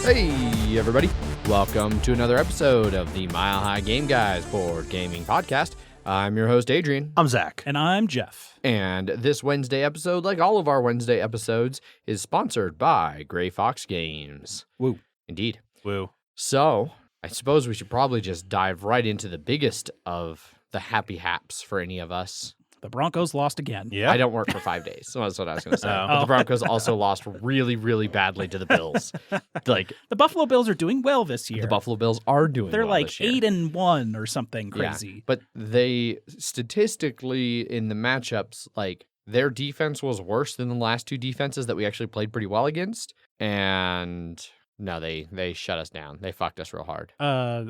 Hey, everybody. Welcome to another episode of the Mile High Game Guys board gaming podcast. I'm your host, Adrian. I'm Zach. And I'm Jeff. And this Wednesday episode, like all of our Wednesday episodes, is sponsored by Gray Fox Games. Woo. Indeed. Woo. So, I suppose we should probably just dive right into the biggest of the happy haps for any of us. The Broncos lost again. Yeah. I don't work for 5 days, so that's what I was going to say. Oh. But the Broncos also lost really, really badly to the Bills. Like, The Buffalo Bills are doing well this year. the Buffalo Bills are doing They're well like this year. 8-1 or something crazy. Yeah, but they statistically in the matchups, like their defense was worse than the last two defenses that we actually played pretty well against. And no, they shut us down. They fucked us real hard.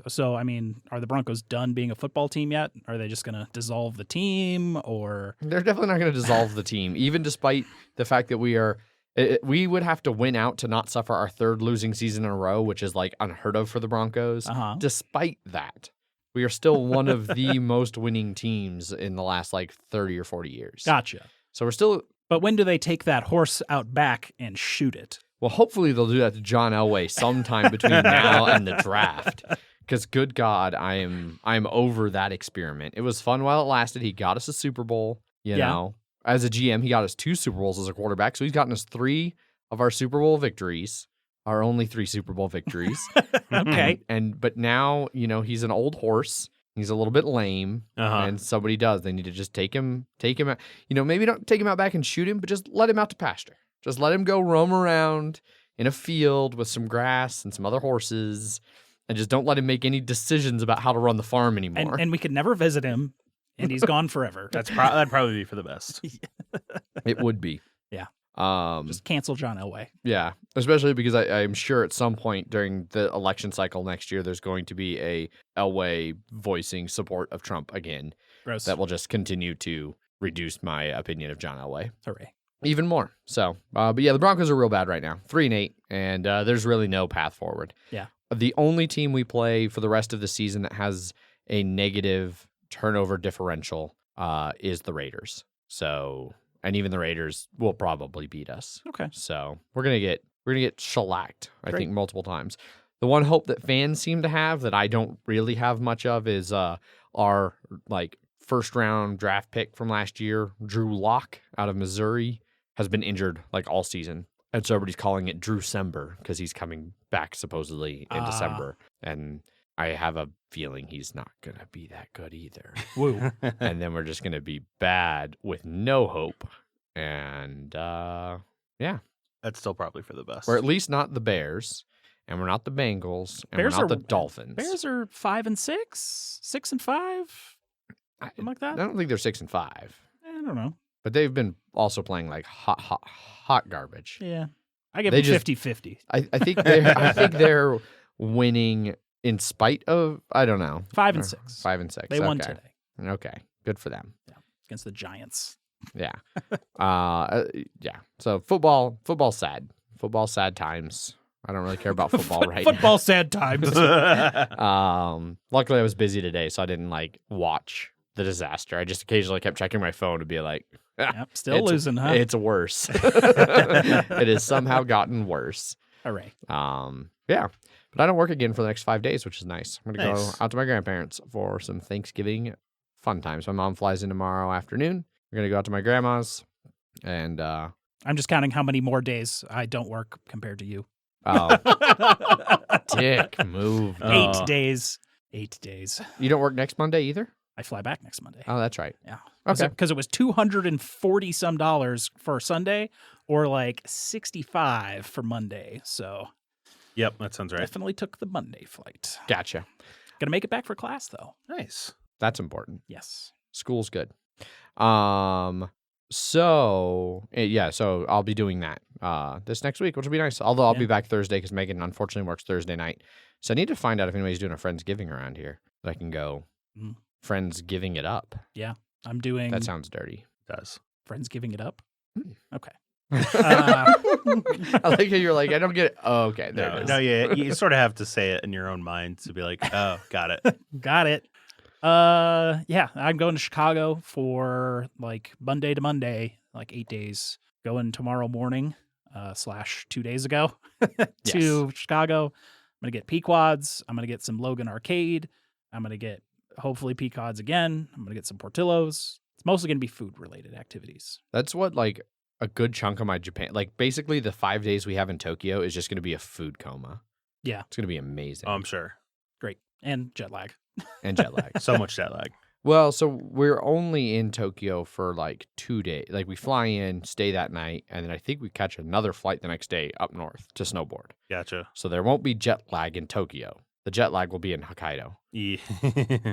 So, I mean, are the Broncos done being a football team yet? Are they just going to dissolve the team or? They're definitely not going to dissolve the team, even despite the fact that we would have to win out to not suffer our third losing season in a row, which is like unheard of for the Broncos. Uh-huh. Despite that, we are still one of the most winning teams in the last like 30 or 40 years. Gotcha. So we're still. But when do they take that horse out back and shoot it? Well, hopefully they'll do that to John Elway sometime between now and the draft. Because good God, I'm over that experiment. It was fun while it lasted. He got us a Super Bowl, you know. As a GM, he got us 2 Super Bowls as a quarterback. So he's gotten us 3 of our Super Bowl victories. Our only 3 Super Bowl victories. Okay. But now, you know, he's an old horse. He's a little bit lame. And somebody does. They need to just take him out. You know, maybe don't take him out back and shoot him, but just let him out to pasture. Just let him go roam around in a field with some grass and some other horses, and just don't let him make any decisions about how to run the farm anymore. And we could never visit him, and he's gone forever. That'd probably be for the best. It would be. Yeah. Just cancel John Elway. Yeah, especially because I'm sure at some point during the election cycle next year, there's going to be a Elway voicing support of Trump again. Gross. That will just continue to reduce my opinion of John Elway. Hooray. Even more. So, but yeah, the Broncos are real bad right now. 3-8, and there's really no path forward. Yeah. The only team we play for the rest of the season that has a negative turnover differential is the Raiders. So, and even the Raiders will probably beat us. Okay. So we're gonna get shellacked, I Great. think, multiple times. The one hope that fans seem to have that I don't really have much of is our like first round draft pick from last year, Drew Lock out of Missouri, has been injured like all season. And so everybody's calling it Drewcember because he's coming back supposedly in December. And I have a feeling he's not going to be that good either. Woo. And then we're just going to be bad with no hope. And yeah. That's still probably for the best. We're at least not the Bears. And we're not the Bengals. And we're not the Dolphins. Bears are 5-6, 6-5, something like that. I don't think they're 6-5. I don't know. But they've been also playing like hot garbage. Yeah. I give They them just- 50-50. I think they're winning in spite of, I don't know. 5-6. 5-6. They won Okay. today Okay. Good for them. against the Giants. Yeah. Yeah. So football's sad. Football sad times. I don't really care about football right Football sad times. now. Luckily I was busy today, so I didn't like watch the disaster. I just occasionally kept checking my phone to be like, Yep, still it's- losing, huh? It's worse. It has somehow gotten worse. Hooray. Yeah. But I don't work again for the next 5 days, which is nice. I'm going to Nice. go out to my grandparents for some Thanksgiving fun times. My mom flies in tomorrow afternoon. We're going to go out to my grandma's. And, I'm just counting how many more days I don't work compared to you. oh, dick move. 8 days. 8 days. You don't work next Monday either? I fly back next Monday. Oh, that's right. Yeah. Okay. Because it was $240 some for Sunday or like $65 for Monday. So Yep, that sounds right. definitely took the Monday flight. Gotcha. Gonna make it back for class though. Nice. That's important. Yes. School's good. So I'll be doing that this next week, which will be nice. Although I'll be back Thursday because Megan unfortunately works Thursday night. So I need to find out if anybody's doing a Friendsgiving around here that I can go Friendsgiving it up. Yeah. I'm doing That sounds dirty. It does. Friends giving it up. Okay. I like how you're like, I don't get it. Oh, okay. There it is. No, yeah, you sort of have to say it in your own mind to be like, oh, got it. Got it. Yeah, I'm going to Chicago for like Monday to Monday, like 8 days. Going tomorrow morning. / 2 days ago to Chicago. I'm going to get Pequods. I'm going to get some Logan Arcade. I'm going to get hopefully Pequods again. I'm going to get some Portillos. It's mostly going to be food related activities. That's what like a good chunk of my Japan, like basically the 5 days we have in Tokyo is just going to be a food coma. Yeah. It's going to be amazing. I'm sure. Great. And jet lag. And jet lag. So much jet lag. Well, so we're only in Tokyo for like 2 days. Like we fly in, stay that night, and then I think we catch another flight the next day up north to snowboard. Gotcha. So there won't be jet lag in Tokyo. The jet lag will be in Hokkaido. Yeah.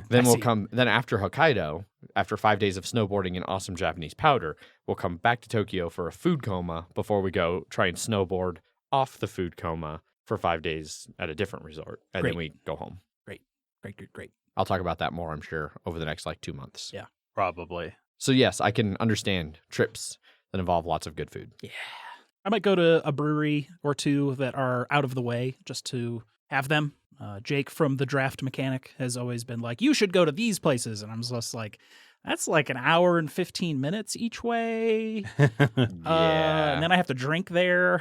Then we'll come. Then after Hokkaido, after 5 days of snowboarding and awesome Japanese powder, we'll come back to Tokyo for a food coma before we go try and snowboard off the food coma for 5 days at a different resort, and then we go home. Great. I'll talk about that more, I'm sure, over the next like 2 months. Yeah. Probably. So yes, I can understand trips that involve lots of good food. Yeah. I might go to a brewery or two that are out of the way just to have them. Jake from The Draft Mechanic has always been like, you should go to these places. And I'm just like, that's like an hour and 15 minutes each way. And then I have to drink there.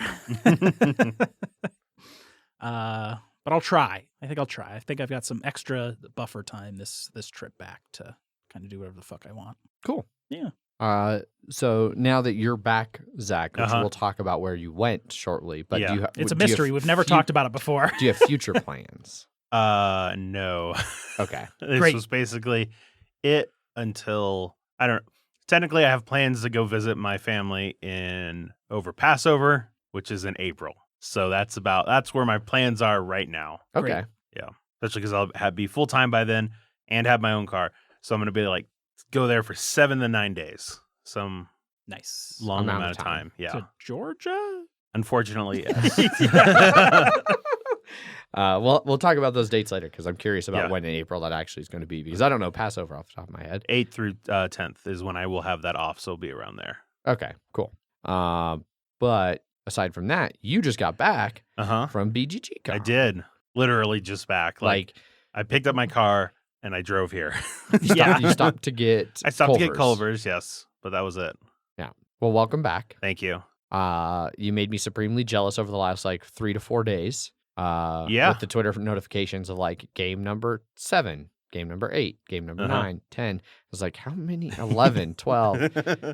But I'll try. I think I'll try. I think I've got some extra buffer time this trip back to kind of do whatever the fuck I want. Cool. Yeah. So now that you're back, Zach, which we'll talk about where you went shortly, but Yeah. It's a mystery. We've never talked about it before. Do you have future plans? No. Okay. This Great. was basically it until technically I have plans to go visit my family over Passover, which is in April. So that's where my plans are right now. Okay. Yeah. Especially because I'll be full time by then and have my own car. So I'm going to be like, go there for 7 to 9 days. Some Nice. long Amount amount of of time. Yeah. To Georgia? Unfortunately, yes. We'll talk about those dates later because I'm curious about Yeah. when in April that actually is going to be because I don't know Passover off the top of my head. 8th through 10th is when I will have that off. So it'll be around there. Okay, cool. But aside from that, you just got back from BGG Con. I did. Literally just back. Like I picked up my car and I drove here. You stopped to get I stopped to get Culver's. Culver's, yes. But that was it. Well, welcome back. Thank you. You made me supremely jealous over the last like 3 to 4 days. With the Twitter notifications of like game number 7, game number 8, game number 9, 10. I was like, how many? 11, 12.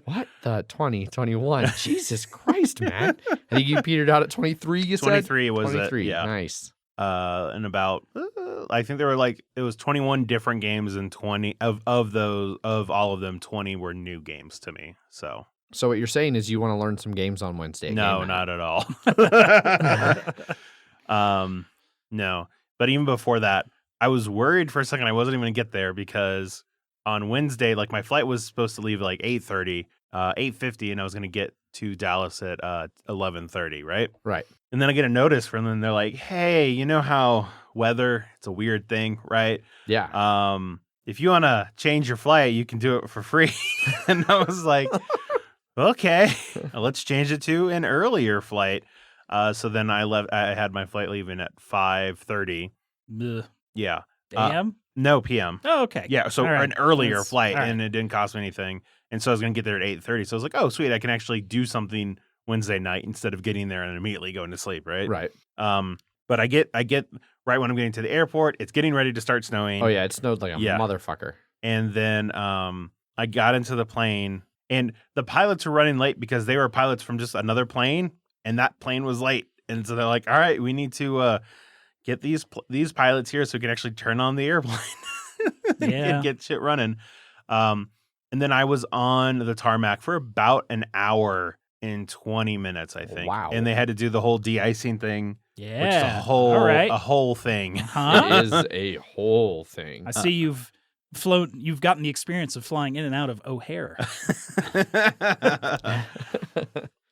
What the 20, 21? Jesus Christ, man. I think you petered out at 23, you said? 23 was 23, it. Yeah. nice. And about I think there were like it was 21 different games and 20 of all of them 20 were new games to me. So what you're saying is you want to learn some games on Wednesday? no, not at all. No. But even before that, I was worried for a second I wasn't even gonna get there because on Wednesday, like my flight was supposed to leave at like 8:50, and I was gonna get to Dallas at 11:30, right? Right. And then I get a notice from them. They're like, "Hey, you know how weather? It's a weird thing, right? Yeah. If you want to change your flight, you can do it for free." And I was like, "Okay, let's change it to an earlier flight." So then I left. I had my flight leaving at 5:30. Yeah. AM? No, PM. Oh, okay. Yeah. So All right. an earlier That's- flight, all right. and it didn't cost me anything. And so I was going to get there at 8:30. So I was like, "Oh, sweet! I can actually do something Wednesday night instead of getting there and immediately going to sleep." Right. Right. But I get right when I'm getting to the airport, it's getting ready to start snowing. Oh, yeah. It snowed like a motherfucker. And then I got into the plane, and the pilots were running late because they were pilots from just another plane, and that plane was late. And so they're like, "All right, we need to get these pilots here so we can actually turn on the airplane and get shit running." And then I was on the tarmac for about an hour and 20 minutes, I think. Wow. And they had to do the whole de-icing thing, Yeah. which is a whole thing. Huh? It is a whole thing. I see you've gotten the experience of flying in and out of O'Hare.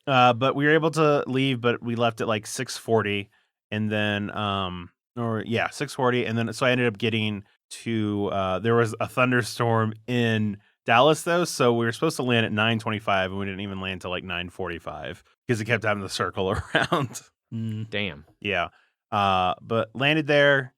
But we were able to leave, but we left at like 6:40, and then 6:40, and then so I ended up getting to there was a thunderstorm in Dallas though, so we were supposed to land at 9:25, and we didn't even land till like 9:45 because it kept having to circle around. Damn. Yeah, but landed there,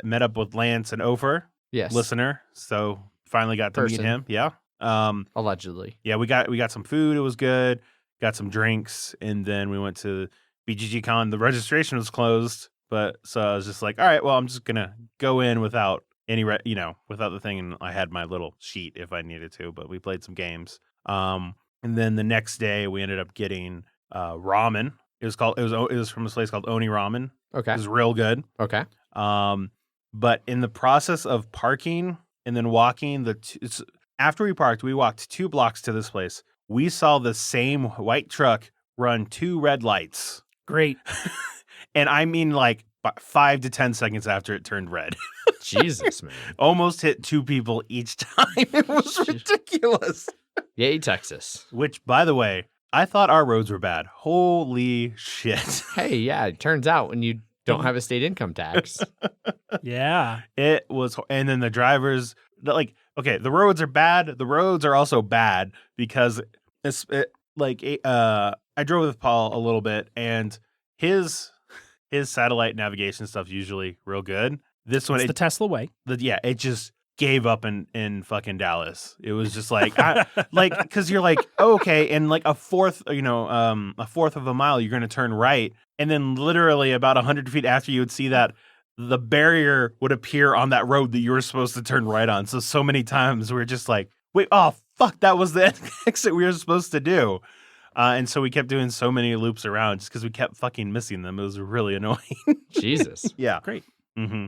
met up with Lance and Ofer, Yes. listener, so finally got to meet Person. him. Yeah. Allegedly. Yeah, we got some food. It was good. got some drinks, and then we went to BGG Con. The registration was closed, but so I was just like, all right, well, I'm just gonna go in without any, without the thing, and I had my little sheet if I needed to. But we played some games. And then the next day we ended up getting ramen. It was from this place called Oni Ramen. Okay. It was real good. Okay. But in the process of parking and then walking after we parked, we walked 2 blocks to this place. We saw the same white truck run 2 red lights. Great. And I mean, like 5 to 10 seconds after it turned red. Jesus, man. Almost hit 2 people each time. It was ridiculous. Yay, Texas. Which, by the way, I thought our roads were bad. Holy shit. Hey, yeah, it turns out when you don't have a state income tax. Yeah. It was, and then the drivers, okay, the roads are bad. The roads are also bad because I drove with Paul a little bit, and his satellite navigation stuff's usually real good. This one, It's the Tesla way. it just gave up in fucking Dallas. It was just like, because you're like, oh, okay, and like a fourth of a mile, you're going to turn right, and then literally about 100 feet after, you would see that the barrier would appear on that road that you were supposed to turn right on. So many times we're just like, wait, oh fuck, that was the exit we were supposed to do. And so we kept doing so many loops around just because we kept fucking missing them. It was really annoying. Jesus. Yeah. Great. Mm-hmm.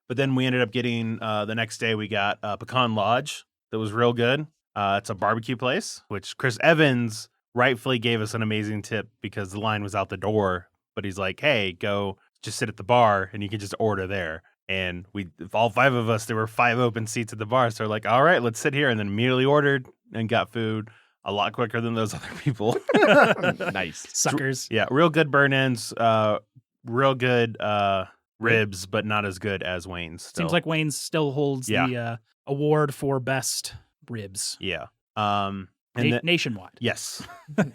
But then we ended up getting, the next day we got Pecan Lodge that was real good. It's a barbecue place, which Chris Evans rightfully gave us an amazing tip because the line was out the door. But he's like, hey, go just sit at the bar and you can just order there. And all 5 of us, there were 5 open seats at the bar. So we're like, all right, let's sit here. And then immediately ordered and got food a lot quicker than those other people. Nice. Suckers. Yeah, real good burn-ins, real good ribs, but not as good as Wayne's. Still. Seems like Wayne's still holds the award for best ribs. Yeah. And Nationwide. Yes.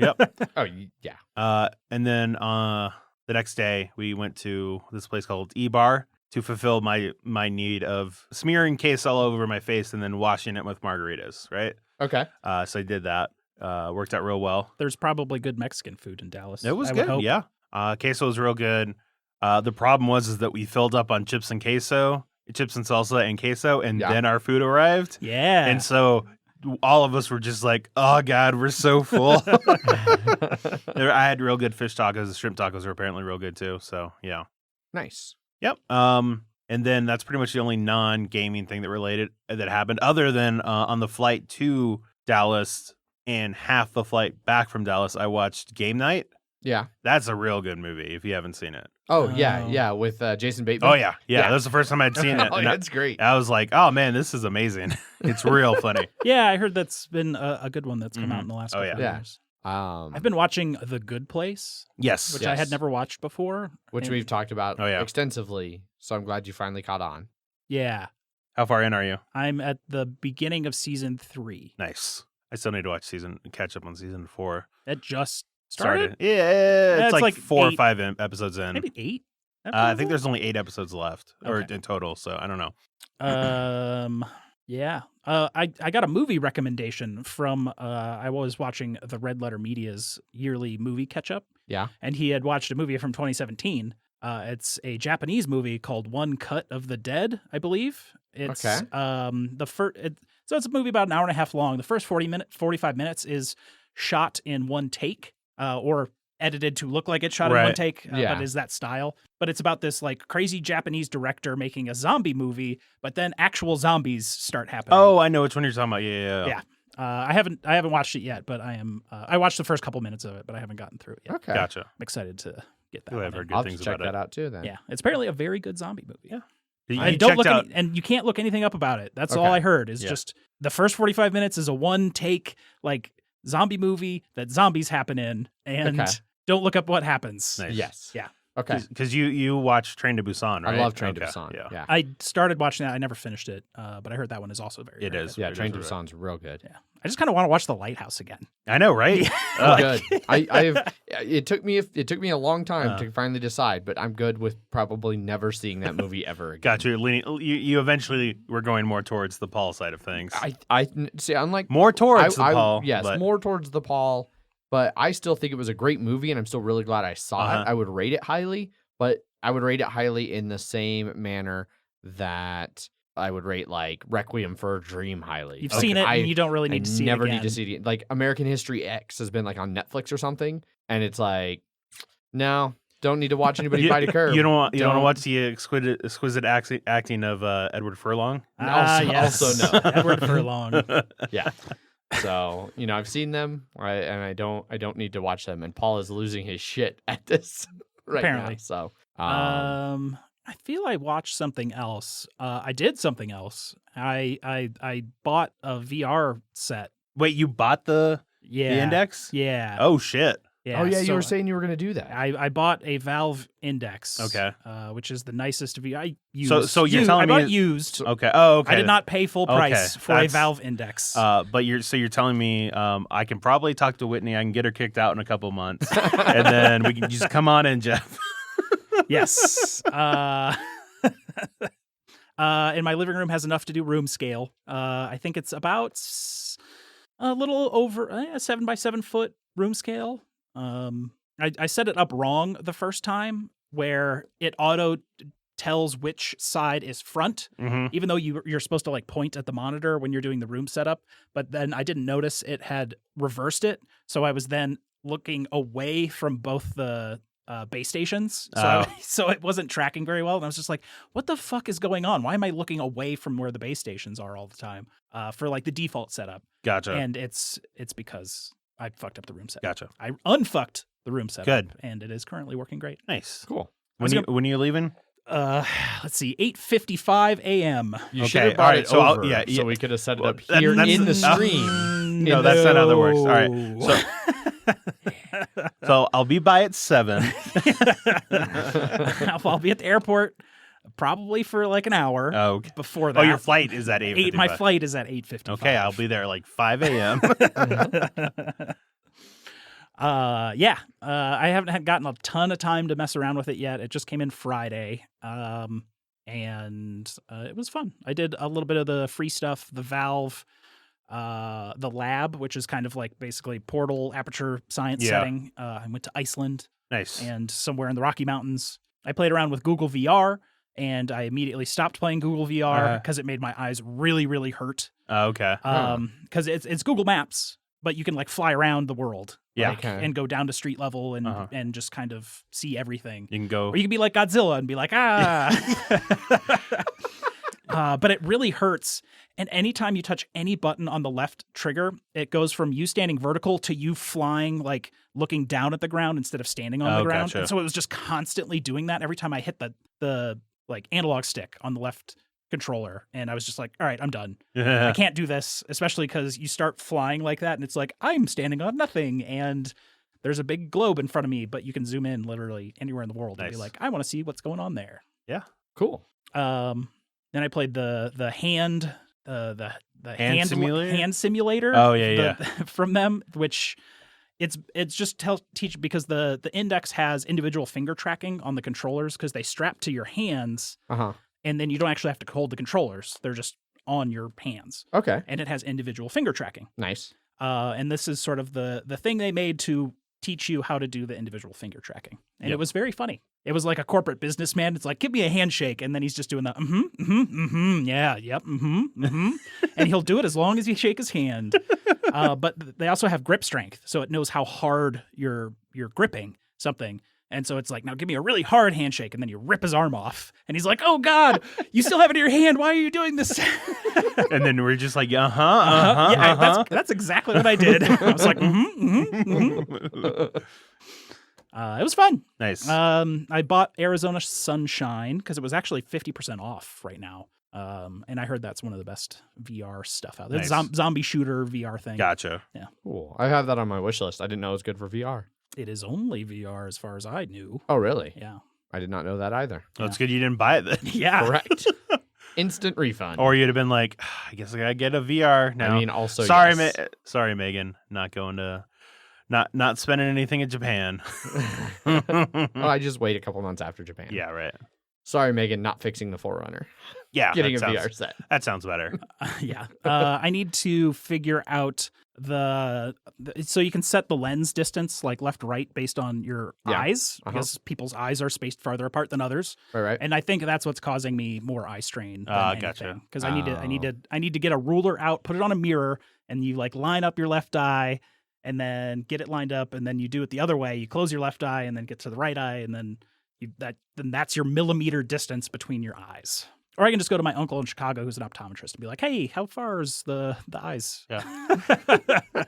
Yep. Oh, yeah. And then the next day we went to this place called E-Bar to fulfill my need of smearing queso all over my face and then washing it with margaritas, right? Okay. So I did that. Worked out real well. There's probably good Mexican food in Dallas. It was I would good. hope. Yeah. Queso was real good. The problem was that we filled up on chips and salsa and queso, and then our food arrived. Yeah. And so all of us were just like, oh God, we're so full. I had real good fish tacos. The shrimp tacos were apparently real good too. So yeah. Nice. Yep. And then that's pretty much the only non-gaming thing that happened, other than on the flight to Dallas and half the flight back from Dallas, I watched Game Night. Yeah. That's a real good movie if you haven't seen it. Oh, yeah, with Jason Bateman. Oh, yeah. That was the first time I'd seen it. Oh, that's great. I was like, oh, man, this is amazing. It's real funny. Yeah, I heard that's been a good one that's come out in the last couple of years. I've been watching The Good Place. Yes. Which I had never watched before. Which we've talked about Oh, yeah. extensively, so I'm glad you finally caught on. Yeah. How far in are you? I'm at the beginning of season 3. Nice. I still need to catch up on season 4. It just started? Yeah, it's like 4 or 8 5 episodes in. Maybe 8? I think there's only 8 episodes left, or Okay. in total, so I don't know. Yeah. I got a movie recommendation from I was watching the Red Letter Media's yearly movie catch up. Yeah. And he had watched a movie from 2017. It's a Japanese movie called One Cut of the Dead, I believe. It's Okay. So it's a movie about an hour and a half long. The first 45 minutes is shot in one take, or edited to look like it's shot in one take, but is that style. But it's about this like crazy Japanese director making a zombie movie, but then actual zombies start happening. Oh, I know which one you're talking about. Yeah. I haven't watched it yet, but I am. I watched the first couple minutes of it, but I haven't gotten through it yet. Okay. Gotcha. I'm excited to get that. Ooh, one I've in. heard I'll good have to things check about that out too then. Yeah, it's apparently a very good zombie movie. Yeah. And don't look and you can't look anything up about it. That's all I heard is just the first 45 minutes is a one take like zombie movie that zombies happen in, and don't look up what happens. Nice. Yes. Yeah. Okay. Because you watch Train to Busan, right? I love Train to Busan. Yeah. I started watching that. I never finished it, but I heard that one is also very, It very is. good. Yeah, It Train to is Busan's real good. Yeah. I just kind of want to watch The Lighthouse again. I know, right? Good. It took me a long time to finally decide, but I'm good with probably never seeing that movie ever again. Got you. You eventually were going more towards the Paul side of things. I see. Unlike more towards the Paul. Yes, but more towards the Paul. but I still think it was a great movie, and I'm still really glad I saw it. I would rate it highly, but I would rate it highly in the same manner that I would rate like Requiem for a Dream highly. You've seen it, and you don't really need to see it never again. need to see it. Like American History X has been like on Netflix or something, and it's like, no, don't need to watch anybody fight a curve. You don't want to watch the exquisite acting of Edward Furlong? Yes. Also no. Edward Furlong. Yeah. So, I've seen them, and I don't need to watch them. And Paul is losing his shit at this right Apparently. now. So, I feel I watched something else. I did something else. I bought a VR set. Wait, you bought the Index? Yeah. Oh shit. Yeah. oh yeah, you so were saying you were going to do that. I bought a Valve Index. Okay. Which is the nicest VR I used. So you're telling I me bought used. Okay. Oh, okay. I did not pay full price for a That's- Valve Index. But you're telling me I can probably talk to Whitney. I can get her kicked out in a couple months, and then we can just come on in, Jeff. Yes. And my living room has enough to do room scale. I think it's about a little over 7 by 7 foot room scale. I set it up wrong the first time, where it auto tells which side is front, even though you're supposed to like point at the monitor when you're doing the room setup. But then I didn't notice it had rebversed it, so I was then looking away from both the base stations, so it wasn't tracking very well, and I was just like, what the fuck is going on? Why am I looking away from where the base stations are all the time for like the default setup? Gotcha. And it's because I fucked up the room setup. Gotcha. I unfucked the room setup. Good. And it is currently working great. Nice. Cool. When are you leaving? Let's see, 8:55 a.m. You Okay, should have brought all right, it so over, yeah. so we could have set it Well, up here that's- in the stream. No, that's not how that works. All right. So I'll be by at 7. I'll be at the airport probably for like an hour Okay. before that. Oh, your flight is at 8:55. My flight is at 8:55. Okay, I'll be there like 5 a.m. I haven't gotten a ton of time to mess around with it yet. It just came in Friday. And it was fun. I did a little bit of the free stuff, the Valve, the lab, which is kind of like basically Portal aperture science setting. I went to Iceland. Nice. And somewhere in the Rocky Mountains. I played around with Google VR, and I immediately stopped playing Google VR because it made my eyes really, really hurt. Okay. Because it's Google Maps, but you can like fly around the world. Yeah. Like, and go down to street level and just kind of see everything. You can go. Or you can be like Godzilla and be like, but it really hurts. And anytime you touch any button on the left trigger, it goes from you standing vertical to you flying, like looking down at the ground instead of standing on the ground. Gotcha. And so it was just constantly doing that every time I hit the like analog stick on the left controller. And I was just like, all right, I'm done. I can't do this, especially because you start flying like that and it's like, I'm standing on nothing. And there's a big globe in front of me, but you can zoom in literally anywhere in the world and be like, I want to see what's going on there. Yeah. Cool. Then I played the hand simulator? hand simulator. Oh yeah. From them, which it's just teach because the Index has individual finger tracking on the controllers because they strap to your hands, and then you don't actually have to hold the controllers; they're just on your hands. Okay. And it has individual finger tracking. Nice. And this is sort of the thing they made to teach you how to do the individual finger tracking. And it was very funny. It was like a corporate businessman. It's like, give me a handshake. And then he's just doing the, yeah, yep, and he'll do it as long as you shake his hand. But they also have grip strength. So it knows how hard you're gripping something. And so it's like, now give me a really hard handshake. And then you rip his arm off. And he's like, oh, God, you still have it in your hand. Why are you doing this? And then we're just like, That's exactly what I did. I was like, It was fun. Nice. I bought Arizona Sunshine because it was actually 50% off right now. And I heard that's one of the best VR stuff out there. Nice. Zombie shooter VR thing. Gotcha. Yeah. Cool. I have that on my wish list. I didn't know it was good for VR. It is only VR as far as I knew. Oh, really? Yeah. I did not know that either. Well, it's good you didn't buy it then. Yeah. Correct. Instant refund. Or you'd have been like, I guess I gotta get a VR now. I mean, also, sorry, yes. sorry, Megan, not going to, not spending anything in Japan. Well, I just wait a couple months after Japan. Yeah, right. Sorry, Megan, not fixing the Forerunner. Yeah, Getting a that VR set. That sounds better. Yeah. I need to figure out So you can set the lens distance like left right based on your eyes because people's eyes are spaced farther apart than others. Right. And I think that's what's causing me more eye strain than anything. Gotcha. Because I need to get a ruler out, put it on a mirror, and you like line up your left eye and then get it lined up, and then you do it the other way. You close your left eye and then get to the right eye, and then that's your millimeter distance between your eyes. Or I can just go to my uncle in Chicago who's an optometrist and be like, hey, how far is the eyes? Yeah.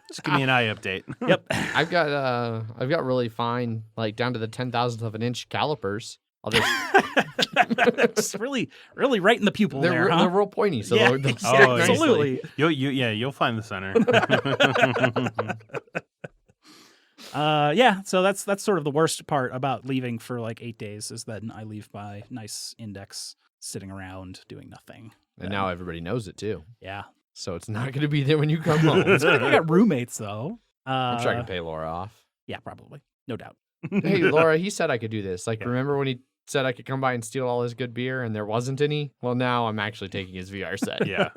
Just give me an eye update. Yep. I've got really fine, like down to the 10,000th of an inch calipers. I'll just It's really, really right in the pupil they're huh? real pointy, so Yeah, they'll stick nicely. absolutely. You'll find the center. So that's sort of the worst part about leaving for like 8 days is that I leave my nice index sitting around doing nothing. And now everybody knows it too. Yeah. So it's not going to be there when you come home. It's good I got roommates though. I'm sure I can pay Laura off. Yeah, probably. No doubt. Hey, Laura, he said I could do this. Like, Yeah. remember when he said I could come by and steal all his good beer and there wasn't any? Well, now I'm actually taking his VR set. Yeah.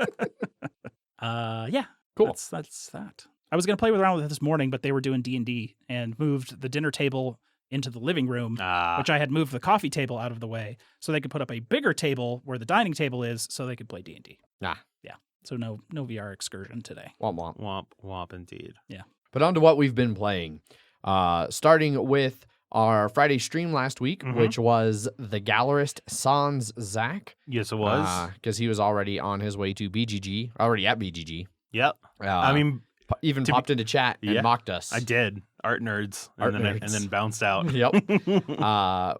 Yeah. Cool. That's that. I was going to play around with it this morning, but they were doing D&D and moved the dinner table into the living room, which I had moved the coffee table out of the way so they could put up a bigger table where the dining table is so they could play D&D. Ah. Yeah. So no VR excursion today. Womp womp. Womp womp indeed. Yeah. But on to what we've been playing. Starting with our Friday stream last week, which was the gallerist Sans Zach. Yes, it was. Because he was already on his way to BGG, already at BGG. Yep. I mean, even popped into chat and mocked us. I did. Art nerds. Art and then bounced out. Yep.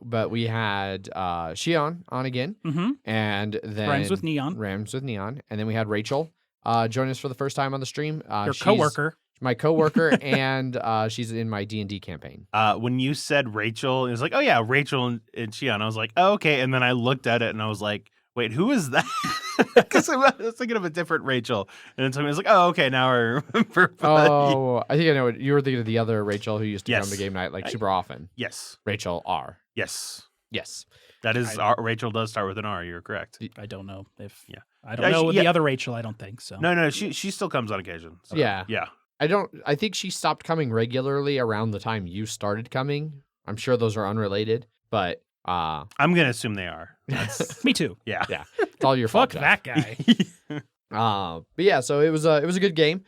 But we had Shion on again. And then Rhymes with Neon. And then we had Rachel join us for the first time on the stream. Your coworker. My coworker, and she's in my D&D campaign. When you said Rachel, it was like, oh yeah, Rachel and Shion. I was like, oh, okay. And then I looked at it and I was like, wait, who is that? Because I was thinking of a different Rachel. And then somebody was like, oh, okay, now I remember. Oh, I think I know what you were thinking of, the other Rachel who used to come to game night like super often. Yes. Rachel R. Yes. Yes. That is, Rachel does start with an R. You're correct. I don't know if. Yeah. I don't know the other Rachel. I don't think so. No, she still comes on occasion. So, yeah. Yeah. I think she stopped coming regularly around the time you started coming. I'm sure those are unrelated, but I'm gonna assume they are. Me too. Yeah. Yeah. It's all your fault. Fuck that guy. But yeah, so it was a good game.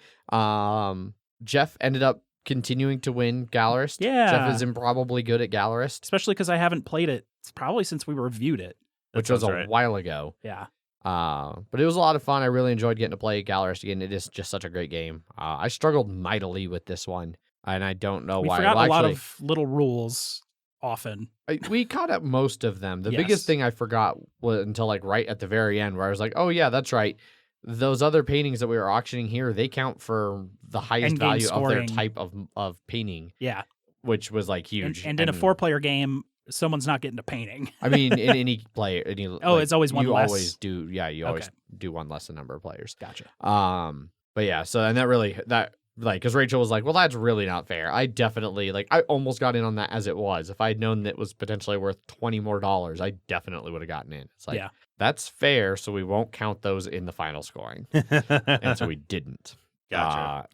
Jeff ended up continuing to win gallerist. Yeah. Jeff is improbably good at gallerist, Especially because I haven't played it probably since we reviewed it. which was a while ago. Yeah. But it was a lot of fun. I really enjoyed getting to play gallerist again. It is just such a great game. I struggled mightily with this one, and I don't know We why. forgot a lot of little rules often. We caught up most of them. The Yes. biggest thing I forgot was until like right at the very end, where I was like, "Oh yeah, that's right. Those other paintings that we were auctioning here, they count for the highest Endgame value of their scoring. type of painting, Yeah. which was like huge." And in a 4-player game, someone's not getting a painting. I mean, in any player, it's always one you less. always do. Yeah, you always Okay. do one less the number of players. Gotcha. But yeah, so and because Rachel was like, well, that's really not fair. I definitely I almost got in on that as it was. If I'd known that it was potentially worth $20 more, I definitely would have gotten in. It's like, Yeah. that's fair. So we won't count those in the final scoring. And so we didn't. Gotcha.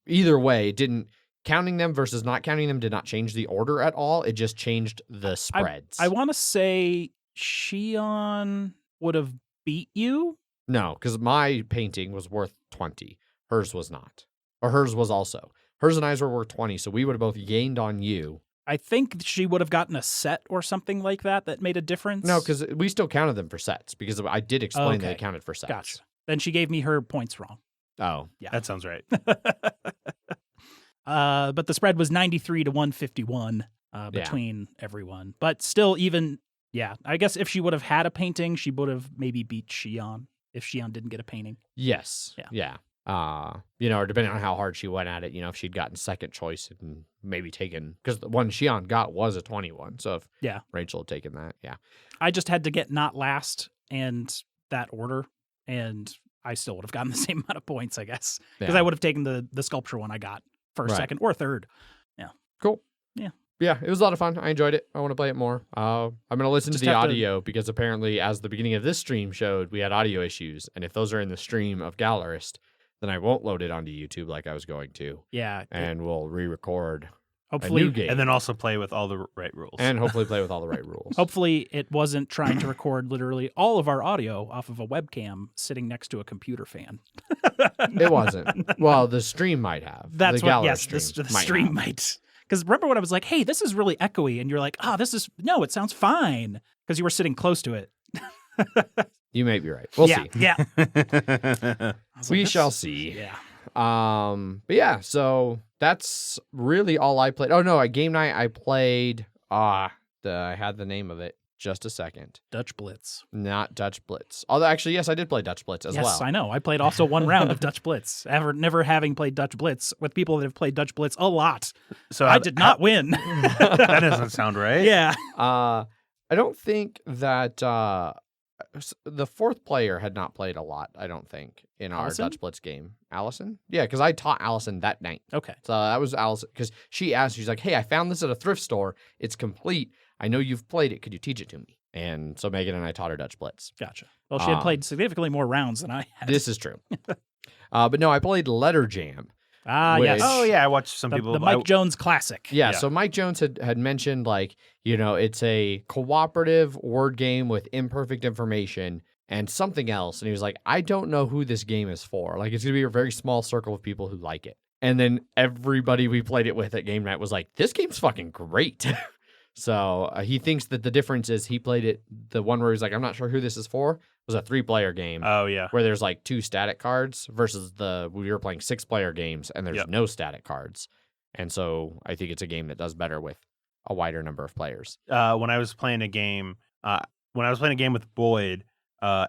Either way, it didn't counting them versus not counting them did not change the order at all. It just changed the spreads. I want to say Shion would have beat you. No, because my painting was worth 20. Hers was not. Or hers was also. Hers and ours were worth 20, so we would have both gained on you. I think she would have gotten a set or something like that made a difference. No, because we still counted them for sets, because I did explain that Okay. it counted for sets. Gotcha. Then she gave me her points wrong. Oh. Yeah. That sounds right. But the spread was 93 to 151 between everyone. But still, I guess if she would have had a painting, she would have maybe beat Shion if Shion didn't get a painting. Yes. Yeah. Or depending on how hard she went at it, if she'd gotten second choice and maybe taken, because the one Shion got was a 21. So if Rachel had taken that, I just had to get not last and that order, and I still would have gotten the same amount of points, I guess, because I would have taken the sculpture one I got first, second, or third. Yeah. Cool. Yeah. Yeah, it was a lot of fun. I enjoyed it. I want to play it more. I'm going to listen to Just the have to- audio because apparently, as the beginning of this stream showed, we had audio issues. And if those are in the stream of Gallerist, then I won't load it onto YouTube like I was going to, Yeah. and we'll re-record a Hopefully, new game, And then also play with all the right rules. and hopefully play with all the right rules. hopefully it wasn't trying to record literally all of our audio off of a webcam sitting next to a computer fan. It wasn't. Well, the stream might have. That's the what. gallery Yes, the might stream have. might. Because remember when I was like, "Hey, this is really echoey," and you're like, "Oh, this is no, it sounds fine," because you were sitting close to it. You may be right. We'll yeah, see. yeah. I was We like, shall this- see. Yeah. But yeah, so that's really all I played. Oh no, at game night I played. I had the name of it. Just a second. Dutch Blitz. Not Dutch Blitz. Although actually, yes, I did play Dutch Blitz as Yes, well. I know. I played also one round of Dutch Blitz. Never having played Dutch Blitz with people that have played Dutch Blitz a lot. So I did not win. that doesn't sound right. Yeah. I don't think that the fourth player had not played a lot. I don't think in our Allison? Dutch Blitz game. Allison? Yeah, because I taught Allison that night. Okay. So that was Allison because she asked. She's like, "Hey, I found this at a thrift store. It's complete. I know you've played it. Could you teach it to me?" And so Megan and I taught her Dutch Blitz. Gotcha. Well, she had played significantly more rounds than I had. This is true. But no, I played Letter Jam. Yes. which- Oh yeah, I watched some people. The Mike Jones classic. Yeah, Yeah. so Mike Jones had mentioned, like, it's a cooperative word game with imperfect information and something else. And he was like, I don't know who this game is for. Like, it's going to be a very small circle of people who like it. And then everybody we played it with at game night was like, this game's fucking great. So he thinks that the difference is he played it, the one where he's like, I'm not sure who this is for, was a 3-player game. Oh yeah. Where there's like 2 static cards versus we were playing 6-player games and there's Yep. no static cards. And so I think it's a game that does better with a wider number of players. When I was playing a game, with Boyd,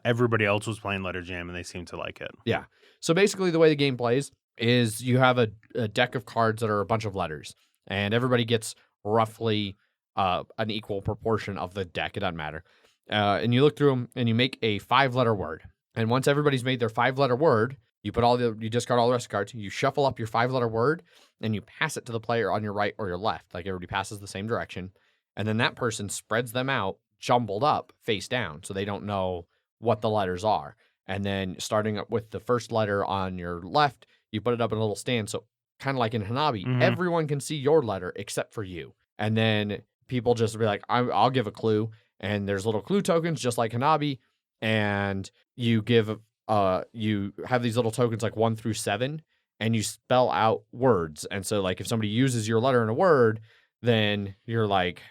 everybody else was playing Letter Jam, and they seemed to like it. Yeah. So basically the way the game plays is you have a deck of cards that are a bunch of letters, and everybody gets roughly an equal proportion of the deck. It doesn't matter. And you look through them and you make a 5-letter word. And once everybody's made their 5-letter word, you discard all the rest of the cards, you shuffle up your 5-letter word, and you pass it to the player on your right or your left. Like everybody passes the same direction. And then that person spreads them out, jumbled up, face down, so they don't know what the letters are. And then starting up with the first letter on your left, you put it up in a little stand. So kind of like in Hanabi, Mhm. everyone can see your letter except for you. And then people just be like, I'll give a clue. And there's little clue tokens just like Hanabi. And you have these little tokens like 1 through 7, and you spell out words. And so like if somebody uses your letter in a word, then you're like,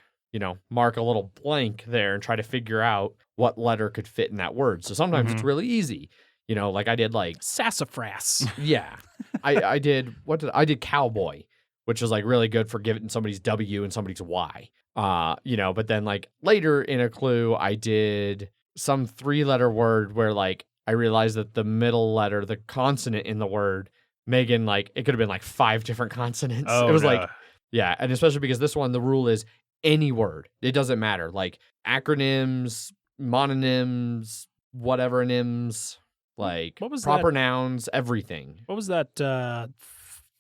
mark a little blank there and try to figure out what letter could fit in that word. So sometimes it's really easy. Like I did like Sassafras. yeah. I did cowboy, which was like really good for giving somebody's W and somebody's Y. But then like later in a clue, I did some 3-letter word where like I realized that the middle letter, the consonant in the word, Megan, like it could have been like 5 different consonants. Oh, it was no. like, yeah. And especially because this one, the rule is any word. It doesn't matter. Like acronyms, mononyms, whatever nyms, like What was proper that? nouns, everything. What was that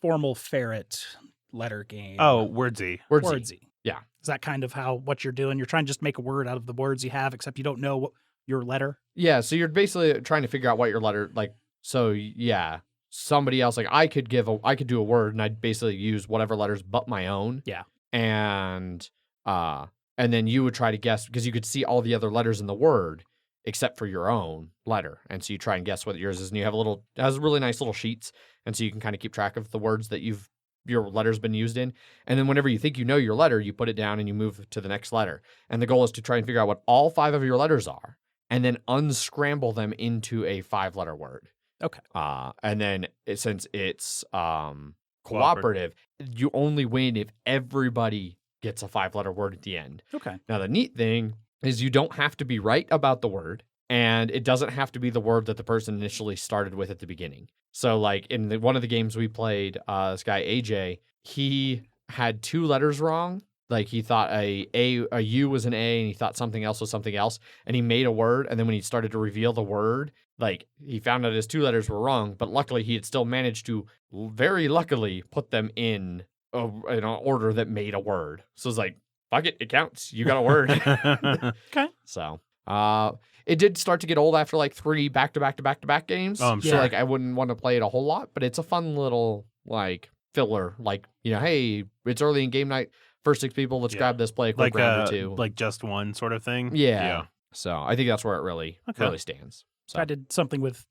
formal ferret letter game? Oh, Wordsy. Wordsy. Yeah. Is that kind of what you're doing? You're trying to just make a word out of the words you have, except you don't know your letter? Yeah, so you're basically trying to figure out what your letter like. So yeah, somebody else like I could do a word and I'd basically use whatever letters but my own. Yeah. And then you would try to guess because you could see all the other letters in the word except for your own letter, and so you try and guess what yours is. And you have it has really nice little sheets, and so you can kind of keep track of the words that your letter's been used in. And then whenever you think you know your letter, you put it down and you move to the next letter. And the goal is to try and figure out what all 5 of your letters are, and then unscramble them into a 5-letter word. Okay. And then since it's cooperative, you only win if everybody gets a 5-letter word at the end. Okay. Now, the neat thing is you don't have to be right about the word, and it doesn't have to be the word that the person initially started with at the beginning. So, like, in one of the games we played, this guy, AJ, he had 2 letters wrong. Like, he thought a U was an A, and he thought something else was something else, and he made a word, and then when he started to reveal the word, like, he found out his 2 letters were wrong, but luckily he had still managed to, very luckily, put them in an order that made a word. So it's like, fuck it, it counts. You got a word. Okay. So It did start to get old after like 3 back-to-back games. Oh, I'm So sure. like I wouldn't want to play it a whole lot, but it's a fun little like filler. Like, hey, it's early in game night. First 6 people, let's grab this, play a quick round or 2. Like just one sort of thing. Yeah. So I think that's where it really stands. So I did something with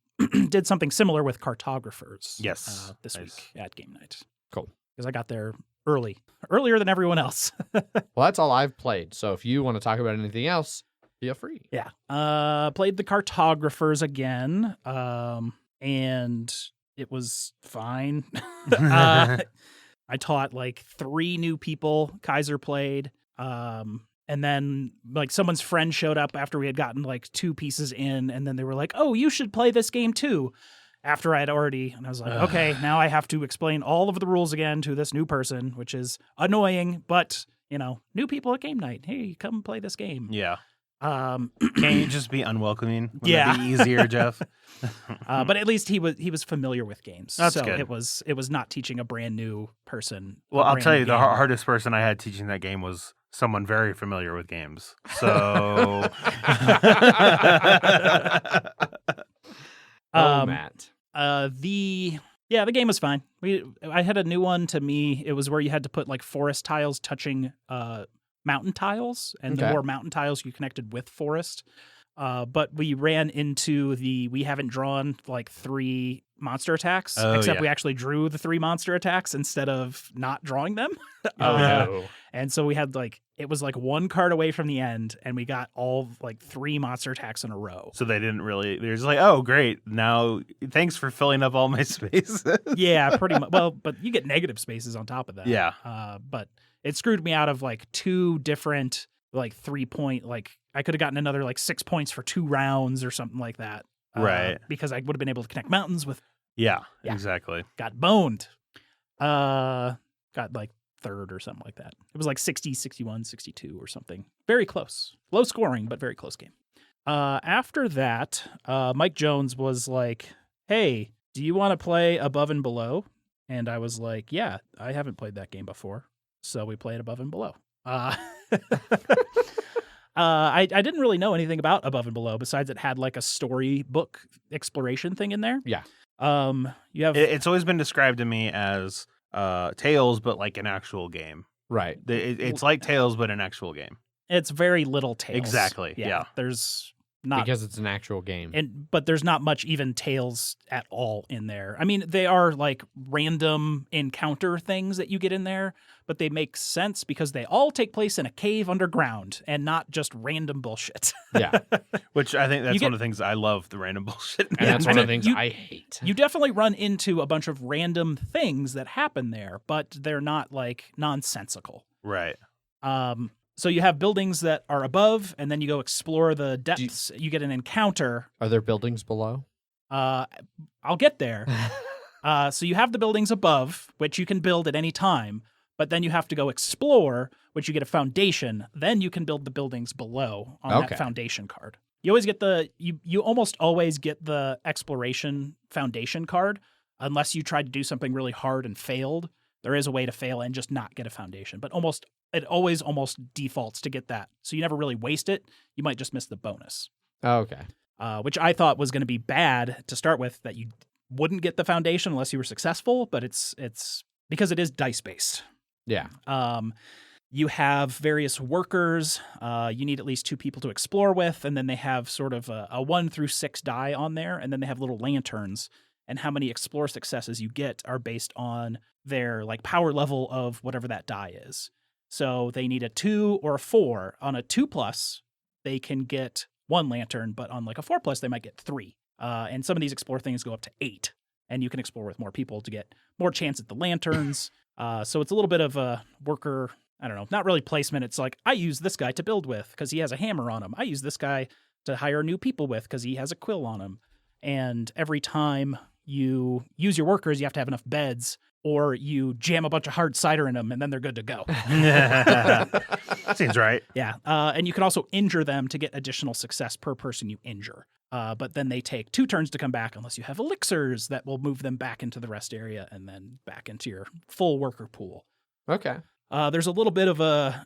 did something similar with cartographers. Yes. This Nice. week at game night. Cool. Because I got there earlier than everyone else. well, that's all I've played. So if you want to talk about anything else, feel free. Yeah. Played the cartographers again. And it was fine. I taught like 3 new people. Kaiser played. And then like someone's friend showed up after we had gotten like 2 pieces in, and then they were like, "Oh, you should play this game too." After I had already, and I was like, "Okay, now I have to explain all of the rules again to this new person," which is annoying, but new people at game night. Hey, come play this game. Yeah. Um, Can't you just be unwelcoming? Wouldn't Yeah. it be easier, Jeff? but at least he was familiar with games. That's so good. it was not teaching a brand new person. a Well, I'll brand tell new you, the game. hardest person I had teaching that game was someone very familiar with games. So, Matt. The game was fine. I had a new one to me. It was where you had to put like forest tiles touching mountain tiles, and the Okay. more mountain tiles you connected with forest. But we ran into we haven't drawn like 3 monster attacks, Oh, except yeah. we actually drew the 3 monster attacks instead of not drawing them. Oh, no. And so we had it was like 1 card away from the end, and we got all like 3 monster attacks in a row. so they didn't really. They're just like, oh, great. Now, thanks for filling up all my space. Yeah, pretty much. Well, but you get negative spaces on top of that. Yeah. But it screwed me out of like 2 different 3-point. Like I could have gotten another 6 points for 2 rounds or something like that. Right. Because I would have been able to connect mountains with. Yeah, Yeah. exactly. Got boned. Got like 3rd or something like that. It was like 60, 61, 62 or something. Very close. Low scoring, but very close game. After that, Mike Jones was like, "Hey, do you want to play Above and Below?" And I was like, "Yeah, I haven't played that game before." So we played Above and Below. I didn't really know anything about Above and Below besides it had like a storybook exploration thing in there. Yeah. You have It's always been described to me as Tales, but like an actual game. Right. It's like Tales, but an actual game. it's very little Tales. Exactly, yeah. There's not Because it's an actual game. but there's not much even Tales at all in there. I mean, they are like random encounter things that you get in there, but they make sense because they all take place in a cave underground and not just random bullshit. Yeah. Which I think that's get- one of the things I love, the random bullshit. And that's one so of the things you- I hate. You definitely run into a bunch of random things that happen there, but they're not like nonsensical. Right. So you have buildings that are above, and then you go explore the depths. You get an encounter. Are there buildings below? I'll get there. So you have the buildings above, which you can build at any time, but then you have to go explore, which you get a foundation. Then you can build the buildings below on Okay. that foundation card. You always get you almost always get the exploration foundation card, unless you tried to do something really hard and failed. There is a way to fail and just not get a foundation, but it always almost defaults to get that. So you never really waste it. You might just miss the bonus. Okay. Which I thought was going to be bad to start with, that you wouldn't get the foundation unless you were successful, but it's because it is dice based. Yeah. You have various workers. You need at least 2 people to explore with, and then they have sort of a 1 through 6 die on there, and then they have little lanterns. And how many explore successes you get are based on their like power level of whatever that die is. So they need a 2 or a 4. On a 2+, they can get 1 lantern, but on like a 4+, they might get 3. And some of these explore things go up to 8, and you can explore with more people to get more chance at the lanterns. So it's a little bit of a worker, I don't know, not really placement. It's like, I use this guy to build with because he has a hammer on him. I use this guy to hire new people with because he has a quill on him. And every time you use your workers, you have to have enough beds, or you jam a bunch of hard cider in them, and then they're good to go. Seems right. Yeah. And you can also injure them to get additional success per person you injure. But then they take 2 turns to come back unless you have elixirs that will move them back into the rest area and then back into your full worker pool. Okay. There's a little bit of a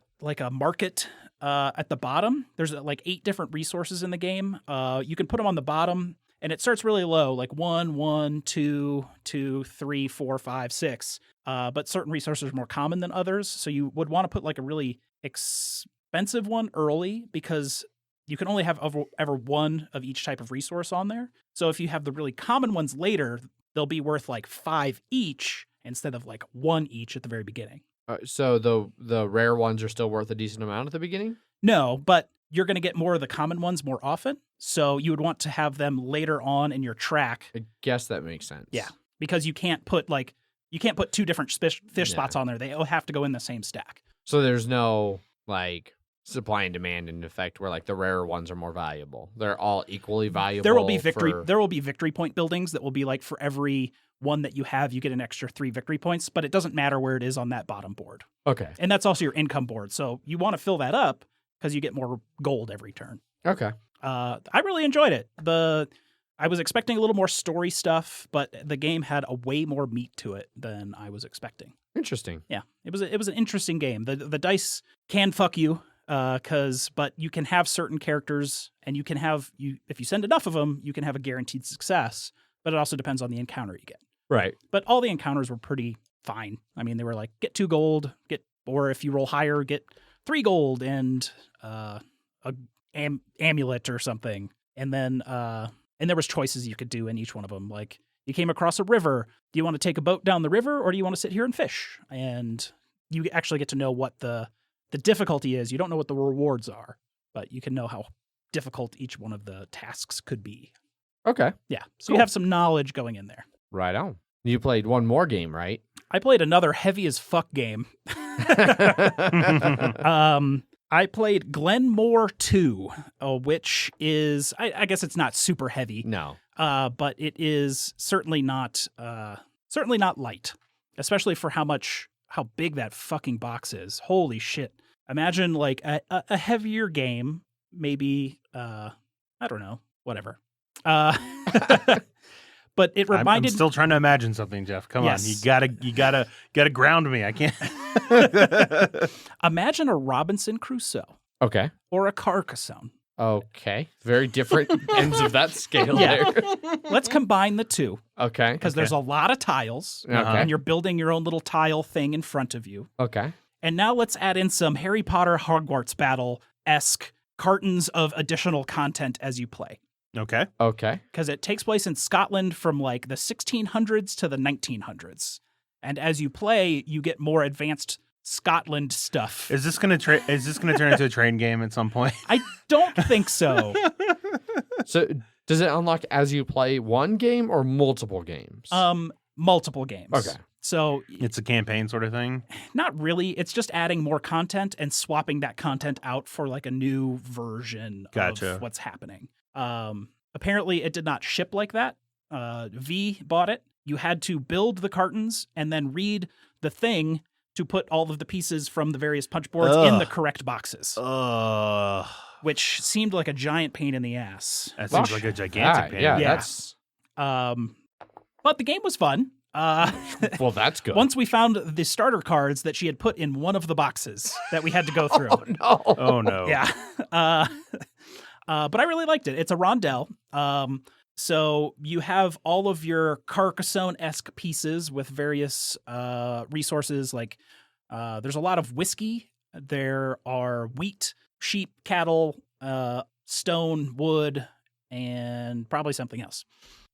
market at the bottom. There's like 8 different resources in the game. You can put them on the bottom, and it starts really low, like 1, 1, 2, 2, 3, 4, 5, 6. But certain resources are more common than others, so you would want to put like a really expensive one early because you can only have ever one of each type of resource on there. So if you have the really common ones later, they'll be worth like 5 each instead of like 1 each at the very beginning. So the rare ones are still worth a decent amount at the beginning? No, but you're going to get more of the common ones more often. So you would want to have them later on in your track. I guess that makes sense. Yeah, because you can't put 2 different fish spots on there. They all have to go in the same stack. So there's no like supply and demand in effect where like the rarer ones are more valuable. They're all equally valuable. There will be victory point buildings that will be like for every one that you have, you get an extra 3 victory points, but it doesn't matter where it is on that bottom board. Okay. And that's also your income board. So you want to fill that up because you get more gold every turn. Okay. I really enjoyed it. I was expecting a little more story stuff, but the game had a way more meat to it than I was expecting. Interesting. Yeah, it was an interesting game. The dice can fuck you, but you can have certain characters, and if you send enough of them, you can have a guaranteed success. But it also depends on the encounter you get. Right. But all the encounters were pretty fine. I mean, they were like get 2 gold, or if you roll higher, get 3 gold and a amulet or something, and then there was choices you could do in each one of them. Like you came across a river. Do you want to take a boat down the river, or do you want to sit here and fish? And you actually get to know what the difficulty is. You don't know what the rewards are, but you can know how difficult each one of the tasks could be. Okay. Yeah. So Cool. you have some knowledge going in there. Right on. You played one more game, right? I played another heavy as fuck game. I played Glenmore 2, which is, I guess it's not super heavy. No. But it is certainly not light, especially for how big that fucking box is. Holy shit. Imagine like a heavier game, maybe, I don't know, whatever. But it reminded. I'm still trying to imagine something, Jeff. Come Yes. on, you gotta ground me. I can't. Imagine a Robinson Crusoe Okay. or a Carcassonne. Okay. Very different ends of that scale Yeah. there. Let's combine the two Okay. because there's a lot of tiles, Okay. and you're building your own little tile thing in front of you. Okay. And now let's add in some Harry Potter Hogwarts battle-esque cartons of additional content as you play. Okay. Okay. Because it takes place in Scotland from like the 1600s to the 1900s. And as you play, you get more advanced Scotland stuff. Is this gonna turn into a train game at some point? I don't think so. So does it unlock as you play one game or multiple games? Multiple games. Okay. So It's a campaign sort of thing. not really. It's just adding more content and swapping that content out for like a new version Gotcha. of what's happening. Apparently it did not ship like that. V bought it. You had to build the cartons and then read the thing to put all of the pieces from the various punch boards in the correct boxes, which seemed like a giant pain in the ass. That seems like a gigantic pain. Yeah, Yeah. that's But the game was fun. well, that's good. Once we found the starter cards that she had put in one of the boxes that we had to go through. no. Oh no. Yeah. But I really liked it. It's a rondel. So you have all of your Carcassonne-esque pieces with various resources. Like there's a lot of whiskey. There are wheat, sheep, cattle, stone, wood, and probably something else.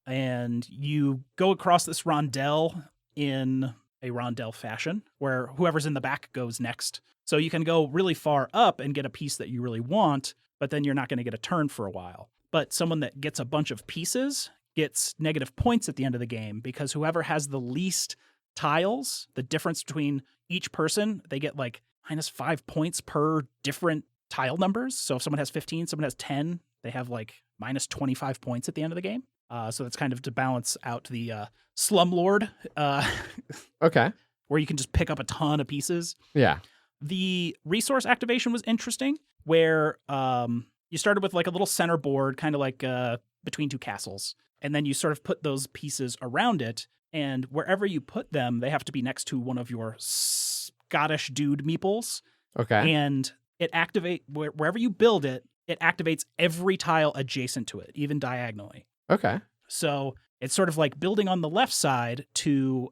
And you go across this rondel in a rondel fashion where whoever's in the back goes next. So you can go really far up and get a piece that you really want, but then you're not going to get a turn for a while. But someone that gets a bunch of pieces gets negative points at the end of the game because whoever has the least tiles, the difference between each person, they get like -5 points per different tile numbers. So if someone has 15, someone has 10, they have like -25 points at the end of the game. So that's kind of to balance out the slumlord, Okay. where you can just pick up a ton of pieces. Yeah. The resource activation was interesting, where you started with like a little center board, kind of like between 2 castles, and then you sort of put those pieces around it, and wherever you put them, they have to be next to one of your Scottish dude meeples. Okay. And it activate wherever you build it, it activates every tile adjacent to it, even diagonally. Okay. So it's sort of like building on the left side to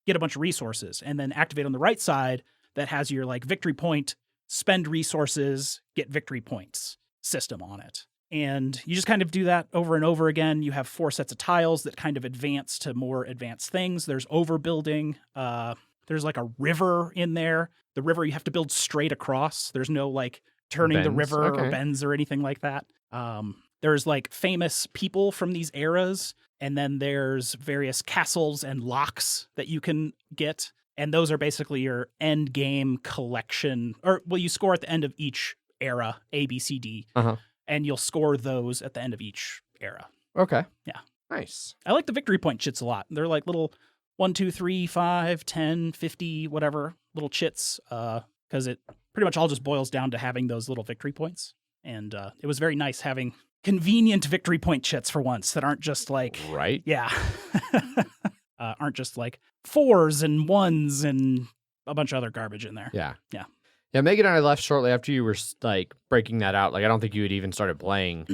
get a bunch of resources, and then activate on the right side that has your like victory point, spend resources, get victory points system on it. And you just kind of do that over and over again. You have 4 sets of tiles that kind of advance to more advanced things. There's overbuilding. There's like a river in there. The river you have to build straight across. There's no like turning the Bends? river or Okay. bends or anything like that. There's like famous people from these eras. And then there's various castles and locks that you can get. And those are basically your end game collection. Or, well, you score at the end of each era, A, B, C, D. Uh-huh. And you'll score those at the end of each era. Okay. Yeah. Nice. I like the victory point chits a lot. They're like little 1, 2, 3, 5, 10, 50, whatever little chits. Because it pretty much all just boils down to having those little victory points. And it was very nice having convenient victory point chits for once that aren't just like, Right. yeah, aren't just like 4s and 1s and a bunch of other garbage in there. Yeah. Yeah. Yeah, Megan and I left shortly after you were like breaking that out. Like, I don't think you had even started playing,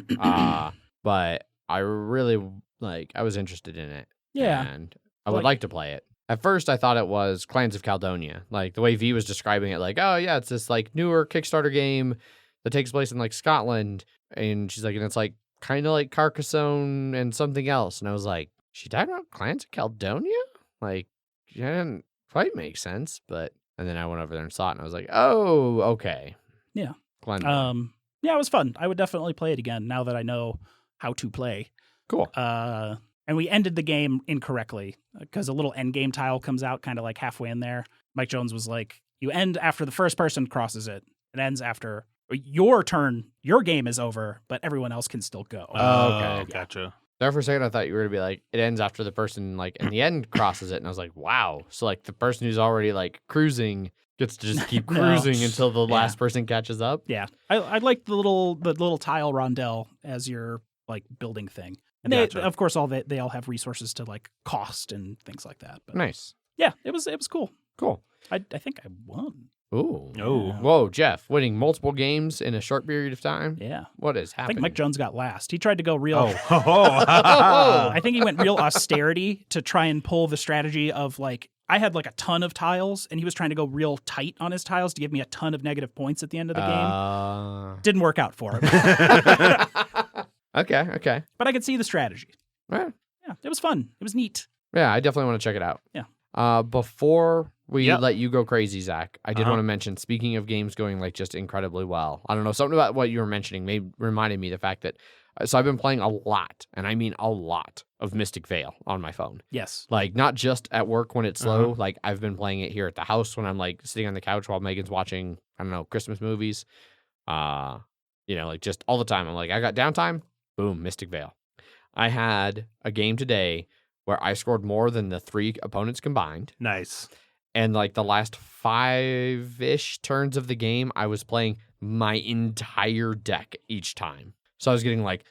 but I really I was interested in it. Yeah. And I would like to play it. At first, I thought it was Clans of Caledonia. Like, the way V was describing it, like, oh, yeah, it's this like newer Kickstarter game that takes place in like Scotland. And she's like, and it's like kind of like Carcassonne and something else. And I was like, she talking about Clans of Caledonia? Like, she didn't quite make sense, but. And then I went over there and saw it, and I was like, "Oh, okay." Yeah. Glenmore. Yeah, it was fun. I would definitely play it again now that I know how to play. Cool. And we ended the game incorrectly because a little end game tile comes out kind of like halfway in there. Mike Jones was like, "You end after the first person crosses it. It ends after your turn. Your game is over, but everyone else can still go." Oh, okay. Gotcha. There for a second, I thought you were gonna be like, it ends after the person like in the end crosses it, and I was like, wow. So like the person who's already like cruising gets to just keep No. cruising until the last person catches up. Yeah, I like the little tile rondelle as your like building thing, and Gotcha. they of course they all have resources to like cost and things like that. But Nice. yeah, it was cool. Cool. I think I won. Ooh. Oh. Whoa, Jeff, winning multiple games in a short period of time. Yeah, What is I happening? think Mike Jones got last. He tried to go real. Oh. I think he went real austerity to try and pull the strategy of like I had like a ton of tiles, and he was trying to go real tight on his tiles to give me a ton of negative points at the end of the game. Didn't work out for him, Okay. but I could see the strategy. Right. Yeah, it was fun. It was neat. Yeah, I definitely want to check it out. Yeah. Before we Yep. let you go crazy, Zach, I did Uh-huh. want to mention, speaking of games going like just incredibly well, I don't know, something about what you were mentioning reminded me the fact that, so I've been playing a lot, and I mean a lot, of Mystic Vale on my phone. Yes. Like, not just at work when it's slow, like I've been playing it here at the house when I'm like sitting on the couch while Megan's watching, I don't know, Christmas movies. Like just all the time. I'm like, I got downtime, boom, Mystic Vale. I had a game today where I scored more than the 3 opponents combined. Nice. And like the last 5-ish turns of the game, I was playing my entire deck each time. So I was getting like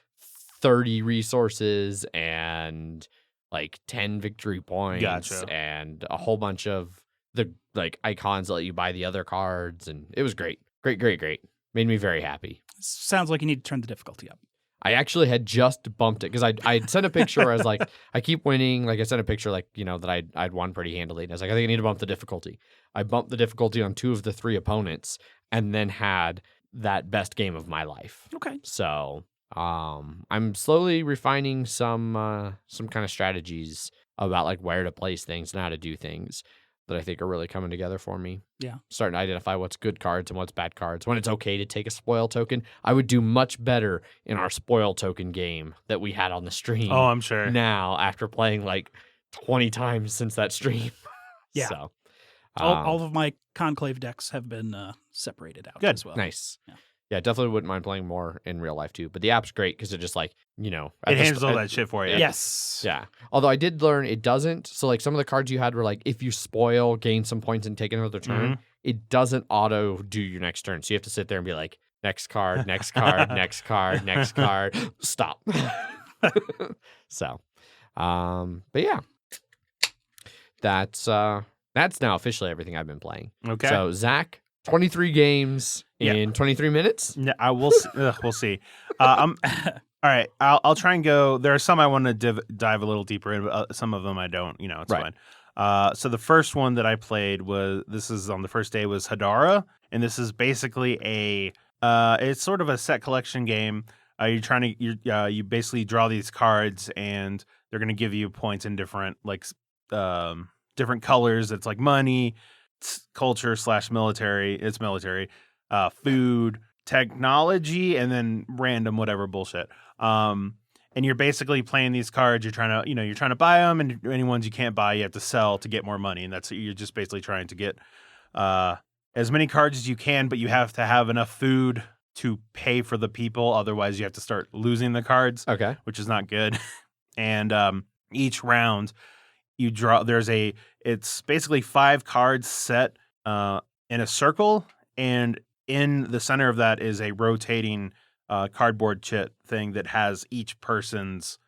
30 resources and like 10 victory points Gotcha. and a whole bunch of the like icons that let you buy the other cards. And it was great. Great. Made me very happy. Sounds like you need to turn the difficulty up. I actually had just bumped it because I sent a picture where I was like, I keep winning. Like I sent a picture like, that I'd won pretty handily. And I was like, I think I need to bump the difficulty. I bumped the difficulty on 2 of the 3 opponents and then had that best game of my life. Okay. So I'm slowly refining some kind of strategies about like where to place things and how to do things that I think are really coming together for me. Yeah. Starting to identify what's good cards and what's bad cards. When it's okay to take a spoil token. I would do much better in our spoil token game that we had on the stream. Oh, I'm sure. Now, after playing like 20 times since that stream. Yeah. So, All of my conclave decks have been separated out Good. as well. nice. Yeah. Yeah, definitely wouldn't mind playing more in real life too. But the app's great because it just like, It handles all that shit for you. Yes. Yeah. Although I did learn it doesn't. So like some of the cards you had were like, if you spoil, gain some points and take another turn, it doesn't auto do your next turn. So you have to sit there and be like, next card, next card, next card, next card. Stop. So, but yeah, that's now officially everything I've been playing. Okay. So Zach, 23 games in 23 minutes. No, I will. We'll see. All right. I'll try and go. There are some I want to dive a little deeper in, but some of them I don't. It's Right. fine. So the first one that I played this is on the first day, was Hadara, and this is basically it's sort of a set collection game. You basically draw these cards, and they're going to give you points in different different colors. It's like money, culture / military. It's military, food, technology, and then random whatever bullshit. And you're basically playing these cards. You're trying to buy them, and any ones you can't buy, you have to sell to get more money. And you're just basically trying to get as many cards as you can, but you have to have enough food to pay for the people. Otherwise, you have to start losing the cards. Okay. Which is not good. And each round, you draw. It's basically 5 cards set in a circle, and in the center of that is a rotating cardboard chit thing that has each person's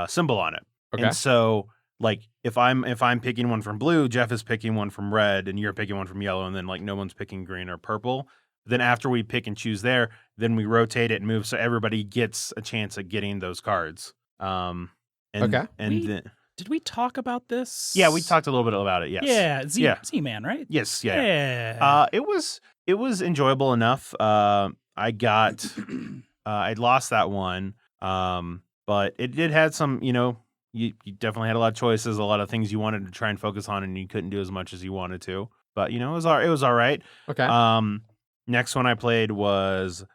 symbol on it. Okay. And so, like, if I'm picking one from blue, Jeff is picking one from red, and you're picking one from yellow, and then like no one's picking green or purple. Then after we pick and choose there, then we rotate it and move so everybody gets a chance at getting those cards. Okay. Did we talk about this? Yeah, we talked a little bit about it. Yes. Yeah, Z-Man, right? Yes. Yeah. It was enjoyable enough. I lost that one. But it did have some, you definitely had a lot of choices, a lot of things you wanted to try and focus on, and you couldn't do as much as you wanted to. But it was all right. Okay. Next one I played was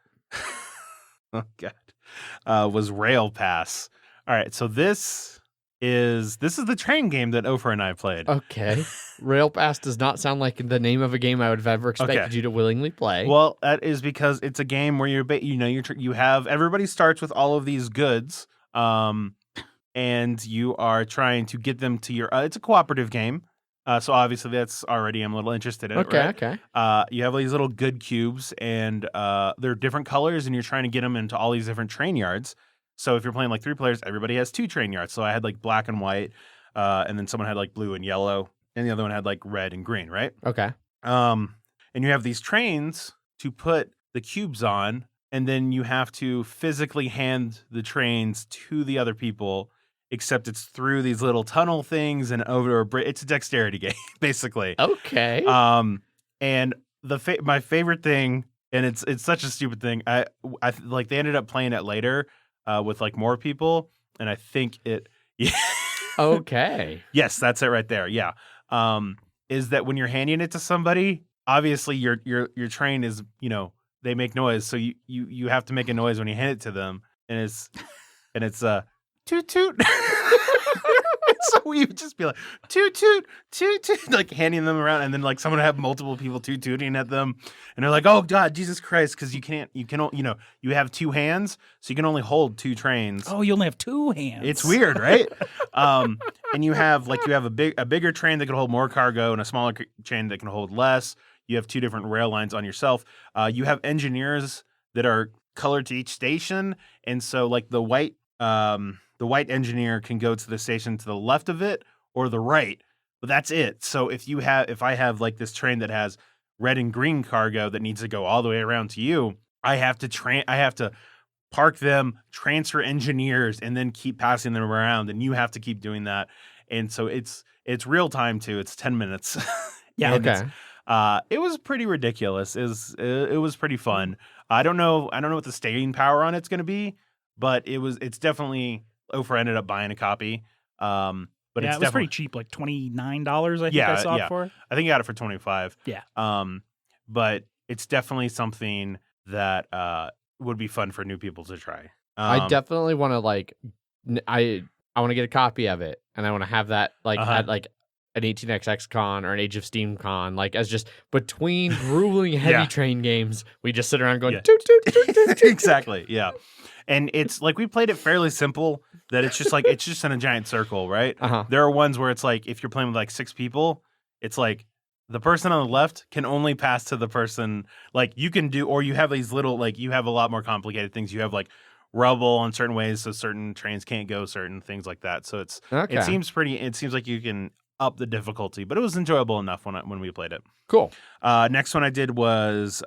was Rail Pass. All right, so this is the train game that Ofer and I played. Okay. Rail Pass does not sound like the name of a game I would have ever expected you to willingly play. Well, that is because it's a game where you have everybody starts with all of these goods, and you are trying to get them to your. It's a cooperative game, so obviously that's already I'm a little interested in it. Right? Okay. You have these little good cubes, and they're different colors, and you're trying to get them into all these different train yards. So if you're playing like 3 players, everybody has 2 train yards. So I had like black and white, and then someone had like blue and yellow, and the other one had like red and green, right? Okay. And you have these trains to put the cubes on, and then you have to physically hand the trains to the other people, except it's through these little tunnel things and over a bridge. It's a dexterity game, basically. Okay. And my favorite thing, and it's such a stupid thing. I like they ended up playing it later. With like more people, and I think it. Yeah. Okay. Yes, that's it right there. Yeah. Is that when you're handing it to somebody, obviously your train is they make noise, so you have to make a noise when you hand it to them, and it's toot toot. So we would just be like toot toot toot toot, like handing them around, and then like someone would have multiple people toot tooting at them, and they're like, "Oh God, Jesus Christ!" Because you have 2 hands, so you can only hold 2 trains. Oh, you only have 2 hands. It's weird, right? And you have a bigger train that can hold more cargo, and a smaller train that can hold less. You have 2 different rail lines on yourself. You have engineers that are colored to each station, and so like the white engineer can go to the station to the left of it or the right, but that's it. So if I have like this train that has red and green cargo that needs to go all the way around to you, I have to park them, transfer engineers, and then keep passing them around, and you have to keep doing that. And so it's real time too. It's 10 minutes. Yeah. Okay. It was pretty ridiculous. It was pretty fun. I don't know what the staying power on it's going to be, but it's definitely. Ofer ended up buying a copy. But it was pretty cheap, like $29. I think I saw it for. I think I got it for $25. Yeah. But it's definitely something that would be fun for new people to try. I definitely want to I want to get a copy of it, and I want to have that at like an 18xx con or an Age of Steam con, like as just between grueling heavy train games, we just sit around going toot toot toot toot. Exactly. Yeah. And it's like we played it fairly simple, that it's just in a giant circle, right? Uh-huh. There are ones where it's like if you're playing with like 6 people, it's like the person on the left can only pass to the person like you can do, or you have these little like you have a lot more complicated things. You have like rubble in certain ways, so certain trains can't go, certain things like that. So it seems like you can up the difficulty, but it was enjoyable enough when we played it. Cool. Next one I did was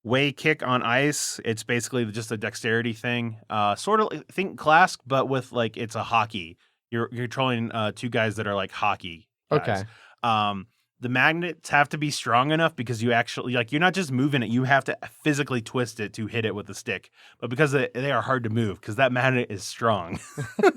Way Kick on Ice. It's basically just a dexterity thing. Sort of think Clask, but with like it's a hockey. You're controlling two guys that are like hockey guys. Okay. The magnets have to be strong enough because you actually like you're not just moving it, you have to physically twist it to hit it with the stick. But because they are hard to move because that magnet is strong. Do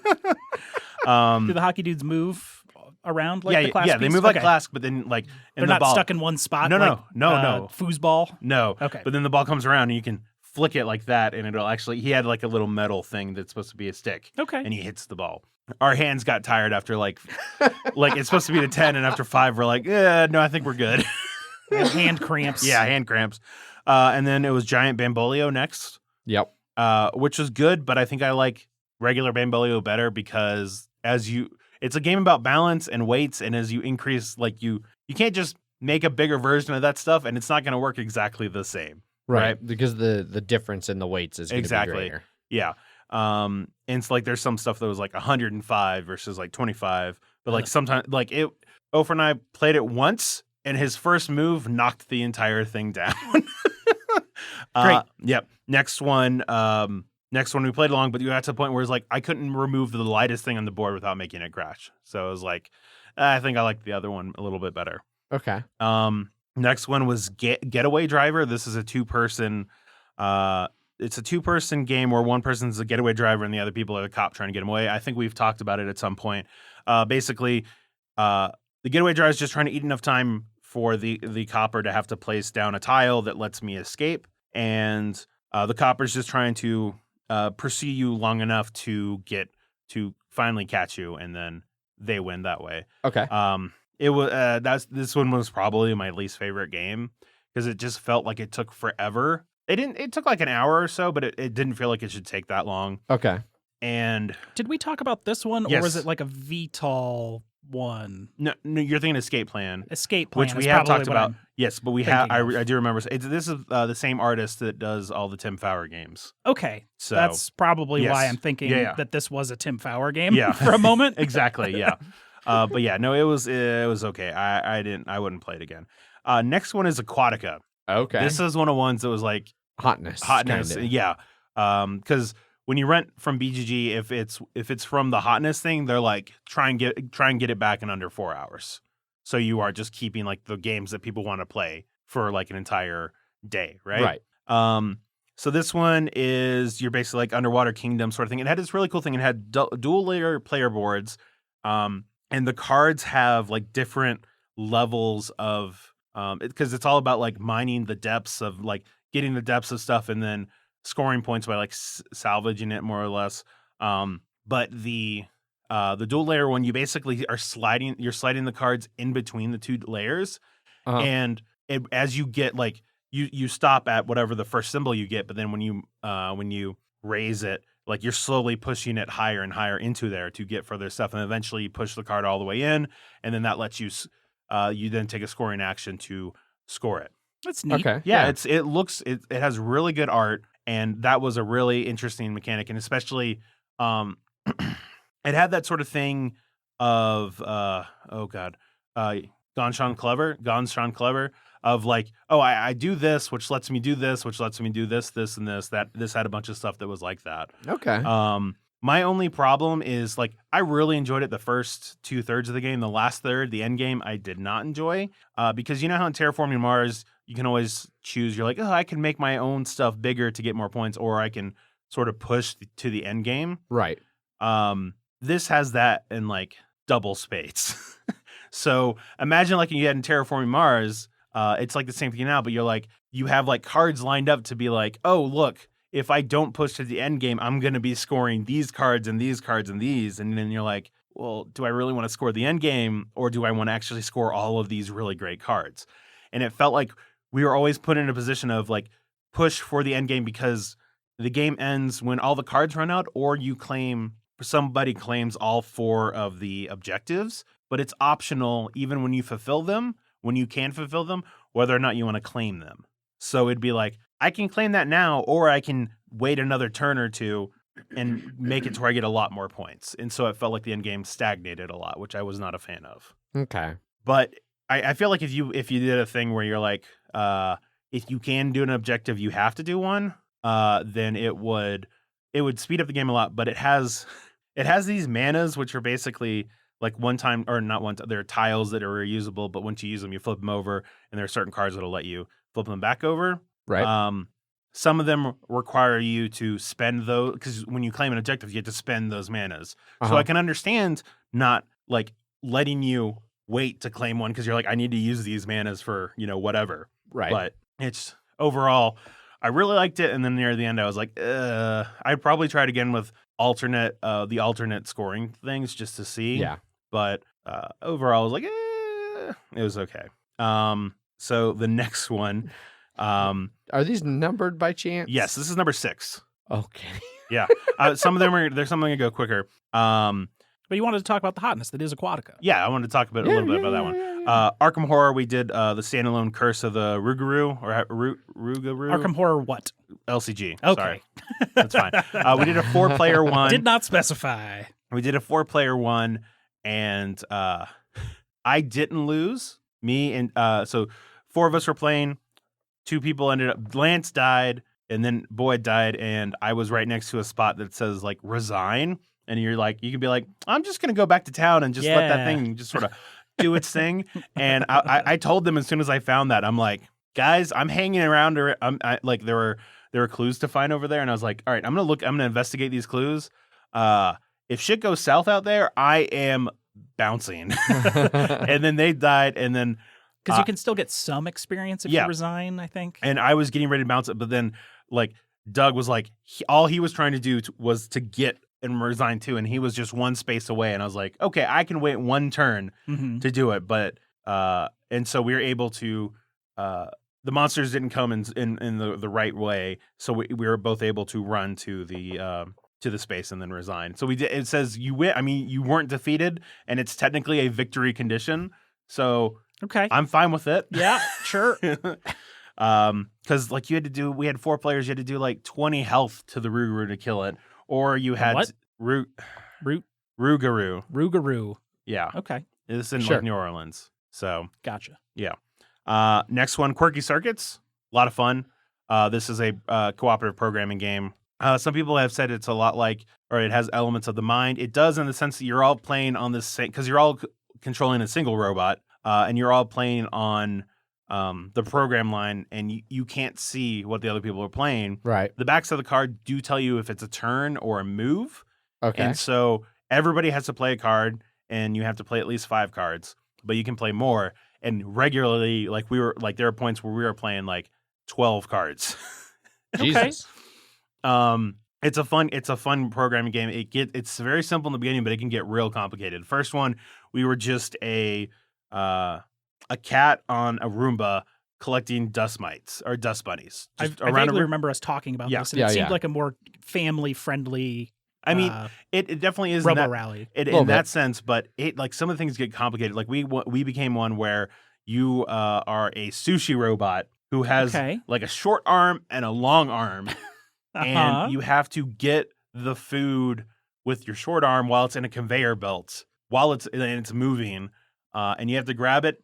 the hockey dudes move around like the Clask they piece? move like Clask, but then like they're not stuck in one spot. No. Foosball. No. Okay. But then the ball comes around and you can flick it like that, and it'll actually. He had like a little metal thing that's supposed to be a stick. Okay. And he hits the ball. Our hands got tired after like it's supposed to be to 10, and after 5, we're like, no, I think we're good. Hand cramps. Yeah, hand cramps. And then it was Giant Bamboleo next. Yep. Which was good, but I think I like regular Bamboleo better because it's a game about balance and weights, and as you increase, like you can't just make a bigger version of that stuff, and it's not going to work exactly the same. Right? Because the difference in the weights is going to be greater. Yeah. And it's like there's some stuff that was like 105 versus like 25, but like sometimes like Ofer and I played it once, and his first move knocked the entire thing down. Great. Yep. Next one we played along, but you got to the point where it's like I couldn't remove the lightest thing on the board without making it crash. So it was like I think I like the other one a little bit better. Okay. Next one was Getaway Driver. This is a two-person it's a two-person game where one person's a getaway driver and the other people are the cop trying to get him away. I think we've talked about it at some point. Basically, the getaway driver is just trying to eat enough time for the copper to have to place down a tile that lets me escape. And the copper's just trying to pursue you long enough to finally catch you, and then they win that way. Okay. It was this one was probably my least favorite game because it just felt like it took forever. It took like an hour or so, but it didn't feel like it should take that long. Okay. And did we talk about this one, yes. or was it like a VTOL one? No, you're thinking Escape Plan. Escape Plan, which we have talked about. I'm yes, but we have. I do remember. This is the same artist that does all the Tim Fowler games. Okay, so that's probably yes. why I'm thinking that this was a Tim Fowler game. Yeah. For a moment. Exactly. Yeah. But yeah, no, it was okay. I wouldn't play it again. Next one is Aquatica. Okay. This is one of the ones that was like hotness. Kinda. Yeah. Because when you rent from BGG, if it's from the hotness thing, they're like try and get it back in under 4 hours. So you are just keeping like the games that people want to play for like an entire day, right? Right. So this one is you're basically like Underwater Kingdom sort of thing. It had this really cool thing. It had dual layer player boards, and the cards have like different levels of because it's all about like mining the depths of like getting the depths of stuff and then scoring points by like salvaging it more or less. But the dual layer one, you basically are sliding the cards in between the two layers, and as you get like you stop at whatever the first symbol you get, but then when you raise it, like you're slowly pushing it higher and higher into there to get further stuff, and eventually you push the card all the way in, and then that lets you you then take a scoring action to score it. That's neat. Okay. Yeah. It has really good art, and that was a really interesting mechanic, and especially it had that sort of thing of Gone Sean Clever of like, I do this, which lets me do this, which lets me do this, and this. That this had a bunch of stuff that was like that. Okay. My only problem is like I really enjoyed it the first 2/3 of the game. The last third, the end game, I did not enjoy because you know how in Terraforming Mars you can always choose. You're like, I can make my own stuff bigger to get more points, or I can sort of push to the end game. Right. This has that in like double spades. So imagine like you had in Terraforming Mars. It's like the same thing now, but you're like you have like cards lined up to be like, oh look. If I don't push to the end game, I'm going to be scoring these cards and these cards and these. And then you're like, well, do I really want to score the end game, or do I want to actually score all of these really great cards? And it felt like we were always put in a position of like push for the end game because the game ends when all the cards run out, or somebody claims all 4 of the objectives, but it's optional even when you fulfill them, when you can fulfill them, whether or not you want to claim them. So it'd be like, I can claim that now, or I can wait another turn or two and make it to where I get a lot more points. And so it felt like the end game stagnated a lot, which I was not a fan of. Okay. But I feel like if you did a thing where you're like, if you can do an objective, you have to do one, then it would speed up the game a lot. But it has these manas, which are basically like they're tiles that are reusable, but once you use them, you flip them over, and there are certain cards that'll let you flip them back over. Right. Some of them require you to spend those, because when you claim an objective, you have to spend those manas. So I can understand not like letting you wait to claim one because you're like, I need to use these manas for, whatever. Right. But it's overall, I really liked it. And then near the end, I was like, I'd probably try it again with the alternate scoring things just to see. Yeah. But overall, I was like, it was okay. So the next one. Are these numbered by chance? Yes, this is number 6. Okay. Yeah. Some of them there's something to go quicker. But you wanted to talk about the hotness that is Aquatica. Yeah, I wanted to talk a little bit about that one. Arkham Horror, we did the standalone Curse of the Rougarou, or Rougarou. Arkham Horror what? LCG. Okay. Sorry. That's fine. We did a 4-player one. Did not specify. We did a 4-player one, and I didn't lose. Me and so 4 of us were playing. 2 people ended up. Lance died, and then Boyd died, and I was right next to a spot that says like resign, and you're like, you can be like, I'm just gonna go back to town and just let that thing just sort of do its thing. And I told them as soon as I found that, I'm like, guys, I'm hanging around. Like there were clues to find over there, and I was like, all right, I'm gonna investigate these clues. If shit goes south out there, I am bouncing. And then they died, and then. Because you can still get some experience if you resign, I think. And I was getting ready to bounce it, but then like Doug was like, all he was trying to do was to get and resign too, and he was just one space away. And I was like, okay, I can wait one turn to do it. But and so we were able to. The monsters didn't come in the right way, so we were both able to run to the space and then resign. So we did. It says you win. I mean, you weren't defeated, and it's technically a victory condition. So. Okay. I'm fine with it. Yeah, sure. Because like we had 4 players, you had to do like 20 health to the Rougarou to kill it, or you had what? Rougarou. Yeah. Okay. This is in like New Orleans. So gotcha. Yeah. Next one, Quirky Circuits. A lot of fun. This is a cooperative programming game. Some people have said it's a lot like, or it has elements of the mind. It does in the sense that you're all playing on this same, because you're all controlling a single robot. And you're all playing on the program line, and you can't see what the other people are playing. Right. The backs of the card do tell you if it's a turn or a move. Okay. And so everybody has to play a card, and you have to play at least 5 cards, but you can play more. And regularly, there are points where we were playing like 12 cards. Jesus. It's a fun programming game. It's very simple in the beginning, but it can get real complicated. First one, we were just a cat on a Roomba collecting dust mites or dust bunnies. I vaguely remember us talking about this, and it seemed like a more family-friendly. I mean, it definitely is Robo-rally. In that sense, but it like some of the things get complicated. Like we became one where you are a sushi robot who has like a short arm and a long arm, and you have to get the food with your short arm while it's in a conveyor belt, while it's moving. And you have to grab it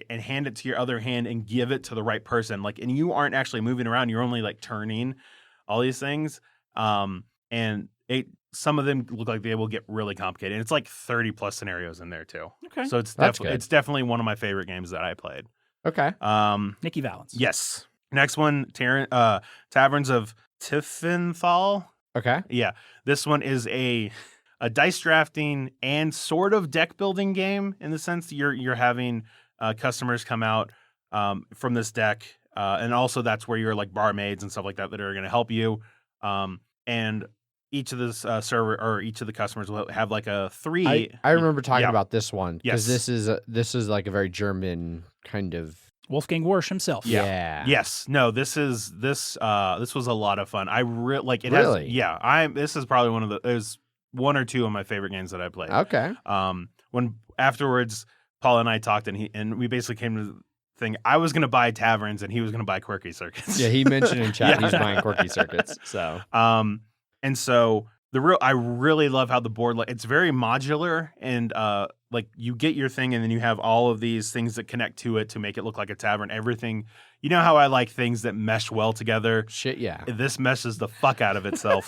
and hand it to your other hand and give it to the right person. And you aren't actually moving around. You're only like turning all these things. And some of them look like they will get really complicated. And it's like 30 plus scenarios in there too. Okay. So it's definitely one of my favorite games that I played. Okay. Nikki Valance. Yes. Next one, Taverns of Tiffenthal. Okay. Yeah. This one is a dice drafting and sort of deck building game in the sense that you're having customers come out from this deck, and also that's where you're like barmaids and stuff like that are going to help you. And each of this server or each of the customers will have like a 3. I remember talking about this one because Yes. this is like a very German kind of Wolfgang Warsch himself. Yeah. Yes. No. This was a lot of fun. I like it. Really? This is probably there's 1 or 2 of my favorite games that I played. Okay. When afterwards, Paul and I talked, and we basically came to the thing. I was going to buy Taverns, and he was going to buy Quirky Circuits. Yeah, he mentioned in chat he's buying Quirky Circuits. So, And so I really love how the board, like, it's very modular, and like you get your thing and then you have all of these things that connect to it to make it look like a tavern. Everything, you know how I like things that mesh well together. Shit, yeah. This meshes the fuck out of itself.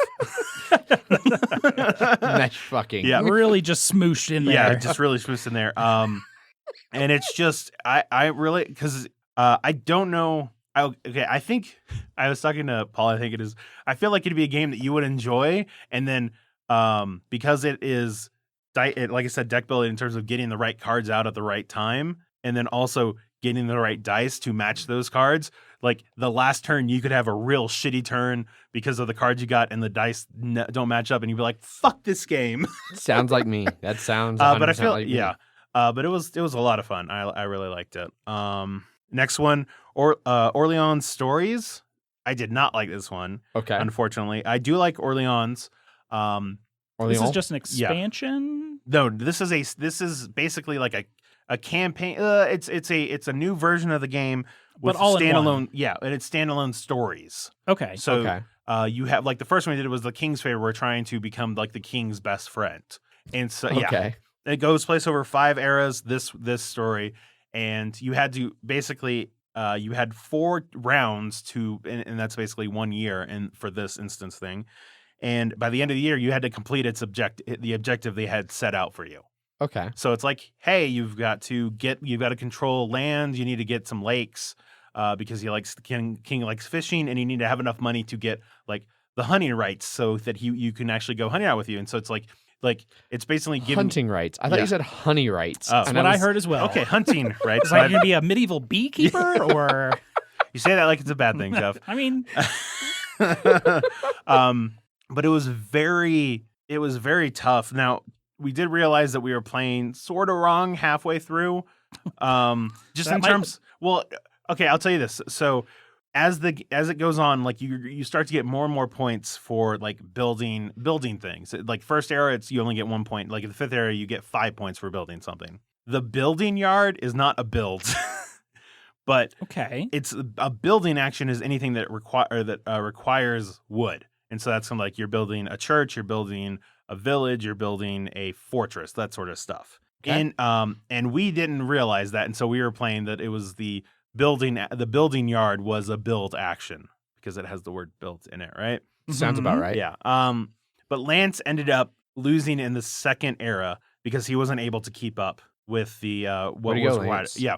Mesh fucking. Yeah. Really just smooshed in there. Yeah, just really smooshed in there. And it's just I really, because I don't know. I think I was talking to Paul. I think it is. I feel like it'd be a game that you would enjoy, and then because it is, like I said, deck building in terms of getting the right cards out at the right time, and then also getting the right dice to match those cards. Like the last turn, you could have a real shitty turn because of the cards you got, and the dice don't match up, and you'd be like, "Fuck this game." Sounds like me. That sounds. But I 100% feel like me. yeah. But it was a lot of fun. I really liked it. Next one, Orleans Stories. I did not like this one, Okay. unfortunately. I do like Orleans. This Orleans? is just an expansion. No, this is basically like a campaign. It's a new version of the game with But all in standalone. one. Yeah, and it's standalone stories. Okay. So Okay. you have, like, the first one we did was the King's Favor. We're trying to become like the King's best friend, and so yeah. Okay. It goes place over 5 eras, this story, and you had to basically you had 4 rounds to, and that's basically 1 year for this instance thing. And by the end of the year, you had to complete the objective they had set out for you. Okay. So it's like, hey, you've got to control land. You need to get some lakes because King likes fishing, and you need to have enough money to get like the hunting rights so that you can actually go hunting out with you. And so it's like it's basically giving Hunting rights. I thought Yeah. you said honey rights. Oh. That's And what I was- heard as well. okay, hunting rights. Is that going to be a medieval beekeeper or? You say that like it's a bad thing, Jeff. I mean, But it was very tough. Now, we did realize that we were playing sort of wrong halfway through. Just That in might- terms, well, okay, I'll tell you this. So as it goes on, like you start to get more and more points for like building things. Like first era, you only get 1 point. Like in the 5th era, you get 5 points for building something. The building yard is not a build. But okay. it's a building action is anything that requires wood. And so that's kind of like you're building a church, you're building a village, you're building a fortress, that sort of stuff. Okay. And we didn't realize that, and so we were playing that it was the building yard was a build action because it has the word built in it, right? Sounds about right. Yeah. But Lance ended up losing in the 2nd era because he wasn't able to keep up with the what Way to was go, required. Lance. Yeah.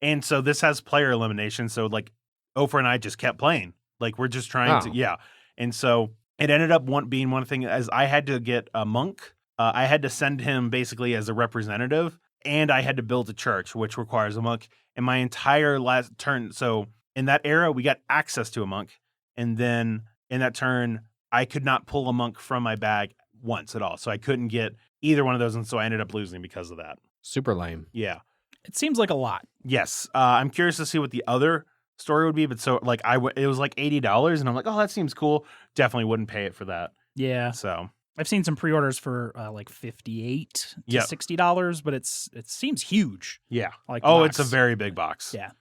And so this has player elimination. So like Oprah and I just kept playing. Like we're just trying to, yeah. And so it ended up being one thing, as I had to get a monk. I had to send him basically as a representative, and I had to build a church, which requires a monk. And my entire last turn, so in that era, we got access to a monk. And then in that turn, I could not pull a monk from my bag once at all. So I couldn't get either one of those. And so I ended up losing because of that. Super lame. Yeah. It seems like a lot. Yes. I'm curious to see what the other story would be. But so like it was like $80, and I'm like, oh, that seems cool. Definitely wouldn't pay it for that. Yeah. So I've seen some pre-orders for like $58 to Yep. $60, but it seems huge. yeah. Like Oh, box. it's a very big box. Yeah.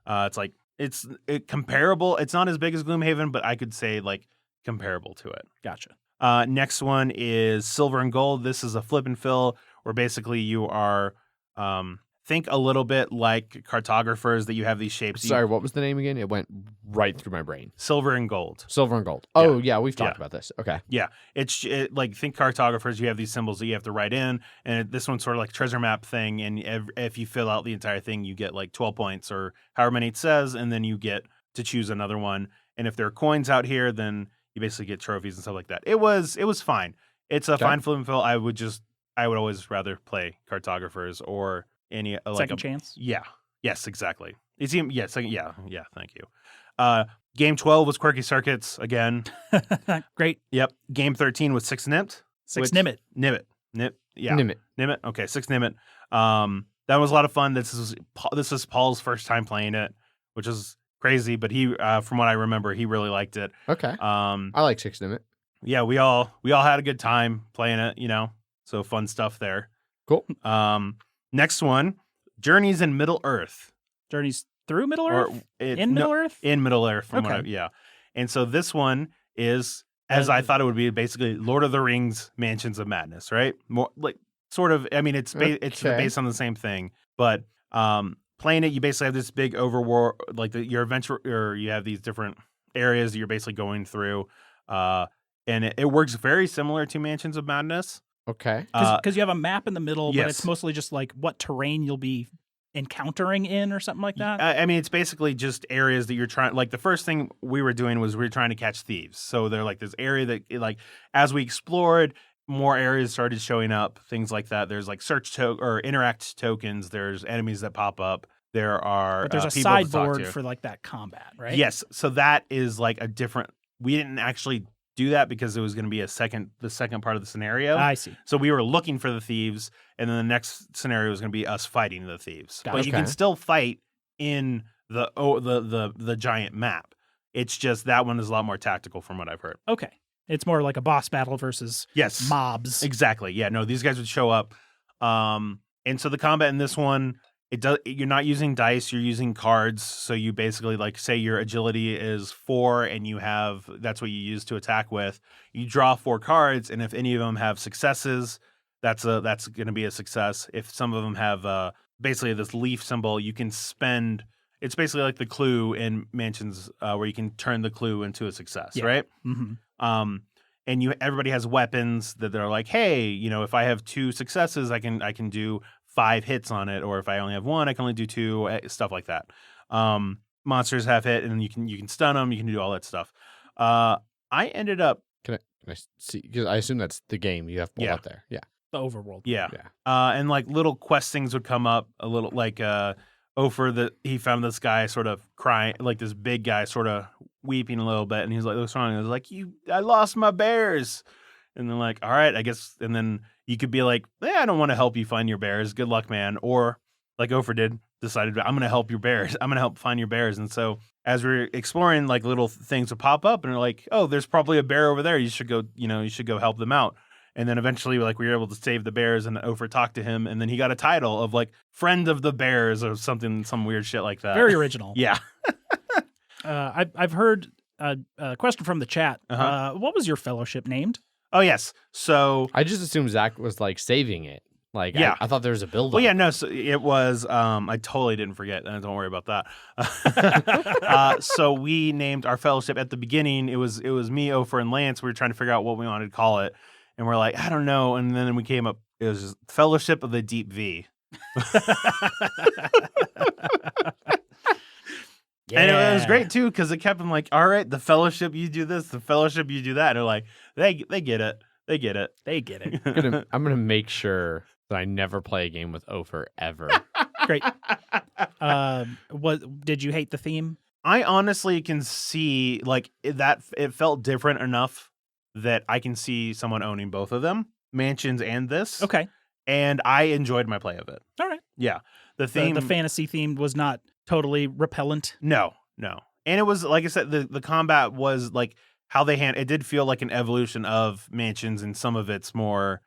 It's like it's comparable. It's not as big as Gloomhaven, but I could say like comparable to it. Gotcha. Next one is Silver and Gold. This is a flip and fill where basically you are think a little bit like cartographers, that you have these shapes. Sorry, what was the name again? It went right through my brain. Silver and Gold. Silver and gold. Oh, yeah, we've talked about this. Okay. Yeah, it's like think cartographers. You have these symbols that you have to write in, and this one's sort of like a treasure map thing. And if you fill out the entire thing, you get like 12 points or however many it says, and then you get to choose another one. And if there are coins out here, then you basically get trophies and stuff like that. It was fine. It's a fine flip and fill. I would always rather play cartographers or any like Second chance. Yeah. Yes. Exactly. It's yeah. Second. Yeah. Yeah. Thank you. Game 12 was Quirky Circuits again. Great. Yep. Game 13 was 6 Nimmt. 6 Nimmt. Nimmt. Yeah. Nimmt. Nimmt. Okay. 6 Nimmt. That was a lot of fun. This is Paul's first time playing it, which is crazy. But he, from what I remember, he really liked it. Okay. I like 6 Nimmt. Yeah. We all had a good time playing it. So fun stuff there. Cool. Next one, Journeys in Middle Earth. Journeys through Middle Earth? In Middle Earth? Okay. Yeah. And so this one is as I thought it would be, basically Lord of the Rings Mansions of Madness, right? More like sort of. I mean, it's it's based on the same thing, but playing it, you basically have this big overworld, like your adventure, or you have these different areas that you're basically going through, and it works very similar to Mansions of Madness. Okay. Because you have a map in the middle, yes. but it's mostly just like what terrain you'll be encountering in or something like that. I mean, it's basically just areas that you're trying. Like the first thing we were doing was we were trying to catch thieves. So they're like this area that, like, as we explored, more areas started showing up. Things like that. There's like or interact tokens. There's enemies that pop up. There are but there's a people to talk sideboard to. for like that combat, right? Yes. So that is like a different. We didn't actually do that because it was going to be the second part of the scenario. I see. So we were looking for the thieves, and then the next scenario was going to be us fighting the thieves. Gotcha. But you can still fight in the giant map. It's just that one is a lot more tactical from what I've heard. Okay. It's more like a boss battle versus mobs. Exactly. Yeah, no, these guys would show up. And so the combat in this one, you're not using dice, you're using cards. So you basically, like, say your agility is 4 and that's what you use to attack with. You draw 4 cards, and if any of them have successes, that's going to be a success. If some of them have basically this leaf symbol, you can spend. It's basically like the clue in Mansions, where you can turn the clue into a success, right? Mm-hmm. And everybody has weapons that they're like, hey, if I have 2 successes, I can do 5 hits on it, or if I only have 1, I can only do 2, stuff like that. Monsters have hit, and you can stun them. You can do all that stuff. I ended up. Can I see? Because I assume that's the game you have pulled up there. Yeah. The overworld. Yeah. And like little quest things would come up, a little like Ofer, he found this guy sort of crying, like this big guy sort of weeping a little bit, and he's like, what's wrong? And I was like, I lost my bears. And then like, all right, I guess. And then you could be like, I don't want to help you find your bears. Good luck, man. Or like Ofer decided, I'm going to help your bears. I'm going to help find your bears. And so as we're exploring, like little things would pop up, and they're like, oh, there's probably a bear over there. You should go help them out. And then eventually, like, we were able to save the bears, and Ofer talked to him, and then he got a title of like friend of the bears or something, some weird shit like that. Very original. Yeah. I've heard a question from the chat. What was your fellowship named? Oh, yes. So I just assumed Zach was like saving it. Like, yeah. I thought there was a build-up. Well, yeah, no. So it was. I totally didn't forget. Don't worry about that. So we named our fellowship at the beginning. It was me, Ofer, and Lance. We were trying to figure out what we wanted to call it, and we're like, I don't know. And then we came up. It was just Fellowship of the Deep V. Yeah. And it was great too, because it kept them like, all right, the Fellowship, you do this, the Fellowship, you do that. And they're like, they get it. They get it. They get it. I'm gonna make sure that I never play a game with Ofer ever. Great. Did you hate the theme? I honestly can see like that. It felt different enough that I can see someone owning both of them, Mansions and this. Okay. And I enjoyed my play of it. All right. Yeah. The theme, the fantasy theme was not totally repellent. No. And it was, like I said, the combat was like how they it did feel like an evolution of Mansions, and some of its more,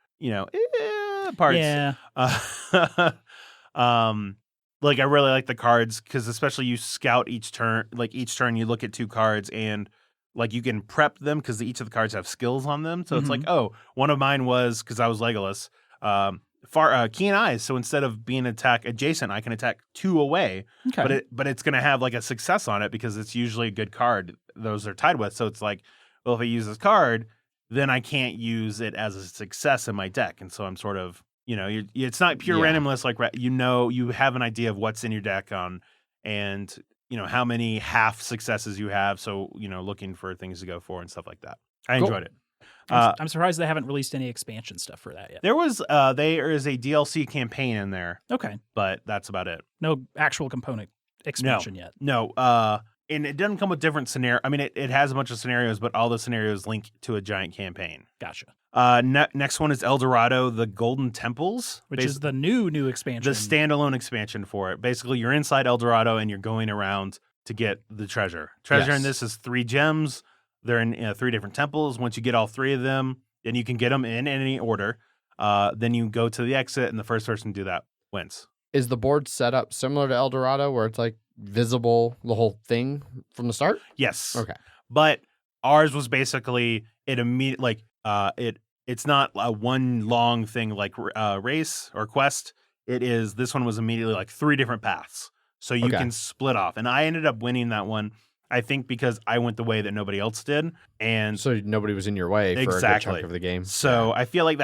parts. Yeah. Like I really like the cards, because especially you scout each turn. Like each turn you look at 2 cards, and like you can prep them because each of the cards have skills on them. So it's like, oh, one of mine was, because I was Legolas, keen eyes. So instead of being attack adjacent, I can attack 2 away. Okay. But it's gonna have like a success on it because it's usually a good card those are tied with. So it's like, well, if I use this card, then I can't use it as a success in my deck. And so I'm sort of, it's not pure randomness. Like, you have an idea of what's in your deck and how many half successes you have. So, looking for things to go for and stuff like that. I enjoyed it. I'm surprised they haven't released any expansion stuff for that yet. There is a DLC campaign in there. Okay. But that's about it. No actual component expansion yet. No. And it doesn't come with different scenarios. I mean, it has a bunch of scenarios, but all the scenarios link to a giant campaign. Gotcha. Next one is El Dorado, the Golden Temples. Which is the new expansion. The standalone expansion for it. Basically, you're inside El Dorado, and you're going around to get the treasure. Treasure in this is 3 gems. They're in 3 different temples. Once you get all 3 of them, then you can get them in any order. Then you go to the exit, and the first person to do that wins. Is the board set up similar to El Dorado, where it's like visible the whole thing from the start? Yes. Okay. But Ours was basically it immediate like it's not a one long thing like race or quest. This one was immediately like 3 different paths. So you can split off. And I ended up winning that one, I think, because I went the way that nobody else did. And so nobody was in your way for a good chunk of the game. So I feel like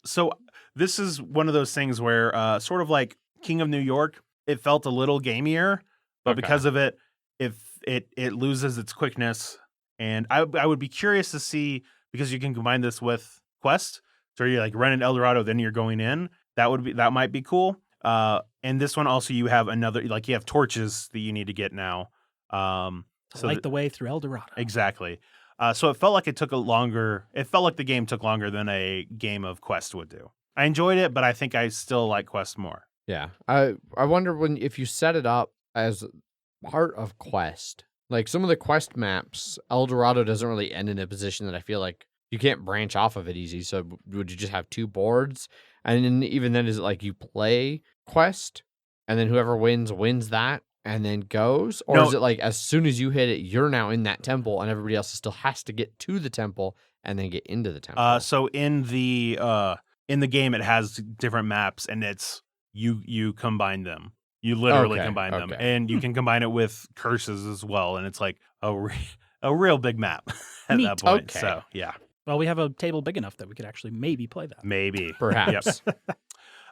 so this is one of those things where sort of like King of New York, it felt a little gamier, but because of it, if it loses its quickness. And I would be curious to see, because you can combine this with Quest. So you like run in El Dorado, then you're going in. That might be cool. And this one also, you have you have torches that you need to get now. So light the way through El Dorado. Exactly. So it felt like it felt like the game took longer than a game of Quest would do. I enjoyed it, but I think I still like Quest more. Yeah. I wonder if you set it up as part of Quest, like some of the Quest maps, El Dorado doesn't really end in a position that I feel like you can't branch off of it easy. So would you just have 2 boards? And then, even then, is it like you play Quest and then whoever wins that and then goes? Or is it like as soon as you hit it, you're now in that temple and everybody else still has to get to the temple and then get into the temple? So in the game, it has different maps and it's you combine them. You literally combine them. And you can combine it with curses as well. And it's like a real big map at that point. Okay. So, yeah. Well, we have a table big enough that we could actually maybe play that. Maybe. Perhaps.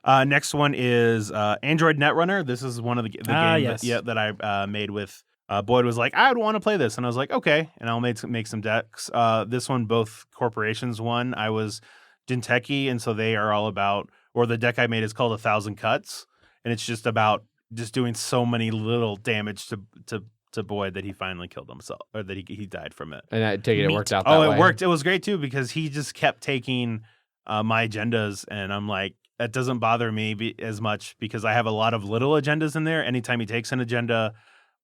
Next one is Android Netrunner. This is one of the games that I made with Boyd was like, I would want to play this. And I was like, okay. And I'll make some decks. This one, both corporations won. I was Jinteki, and so they are all about, or the deck I made is called 1,000 Cuts. And it's just about just doing so many little damage to Boyd that he finally killed himself, or that he died from it. And I take it worked out that way. Oh, it worked. It was great too, because he just kept taking my agendas, and I'm like, that doesn't bother me as much because I have a lot of little agendas in there. Anytime he takes an agenda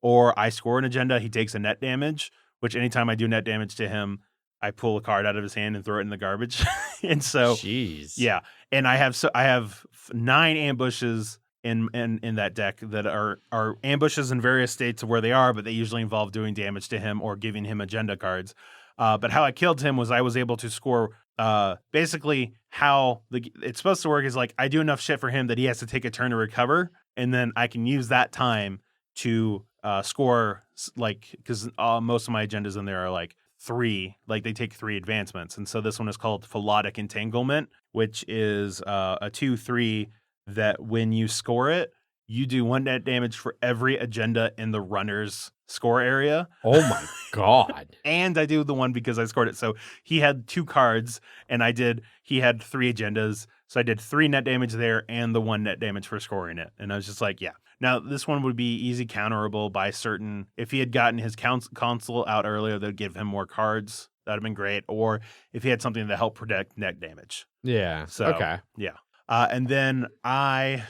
or I score an agenda, he takes a net damage, which anytime I do net damage to him, I pull a card out of his hand and throw it in the garbage. And so, yeah. And I have 9 ambushes in that deck that are ambushes in various states of where they are, but they usually involve doing damage to him or giving him agenda cards. But how I killed him was I was able to score basically how it's supposed to work is like I do enough shit for him that he has to take a turn to recover, and then I can use that time to score, like, because most of my agendas in there are like 3, like they take 3 advancements. And so this one is called Philotic Entanglement, which is a 2/3 that when you score it, you do 1 net damage for every agenda in the runner's score area. Oh my God. And I do the one because I scored it. So he had 2 cards and he had 3 agendas. So I did 3 net damage there and the 1 net damage for scoring it. And I was just like, yeah. Now this one would be easy counterable by certain, if he had gotten his console out earlier, they'd give him more cards. That'd have been great. Or if he had something to help protect net damage. Yeah. So, okay. Yeah. And then I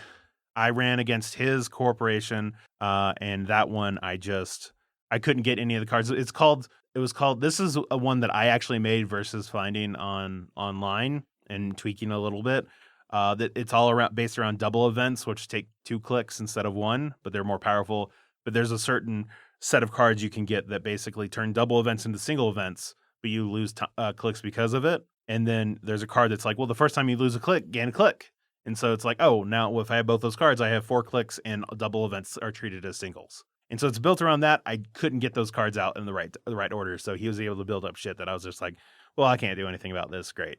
ran against his corporation, and that one I couldn't get any of the cards. This is a one that I actually made versus finding online and tweaking a little bit. That it's all based around double events, which take 2 clicks instead of 1, but they're more powerful. But there's a certain set of cards you can get that basically turn double events into single events, but you lose clicks because of it. And then there's a card that's like, well, the first time you lose a click, gain a click. And so it's like, oh, now if I have both those cards, I have 4 clicks and double events are treated as singles. And so it's built around that. I couldn't get those cards out in the right order. So he was able to build up shit that I was just like, well, I can't do anything about this. Great.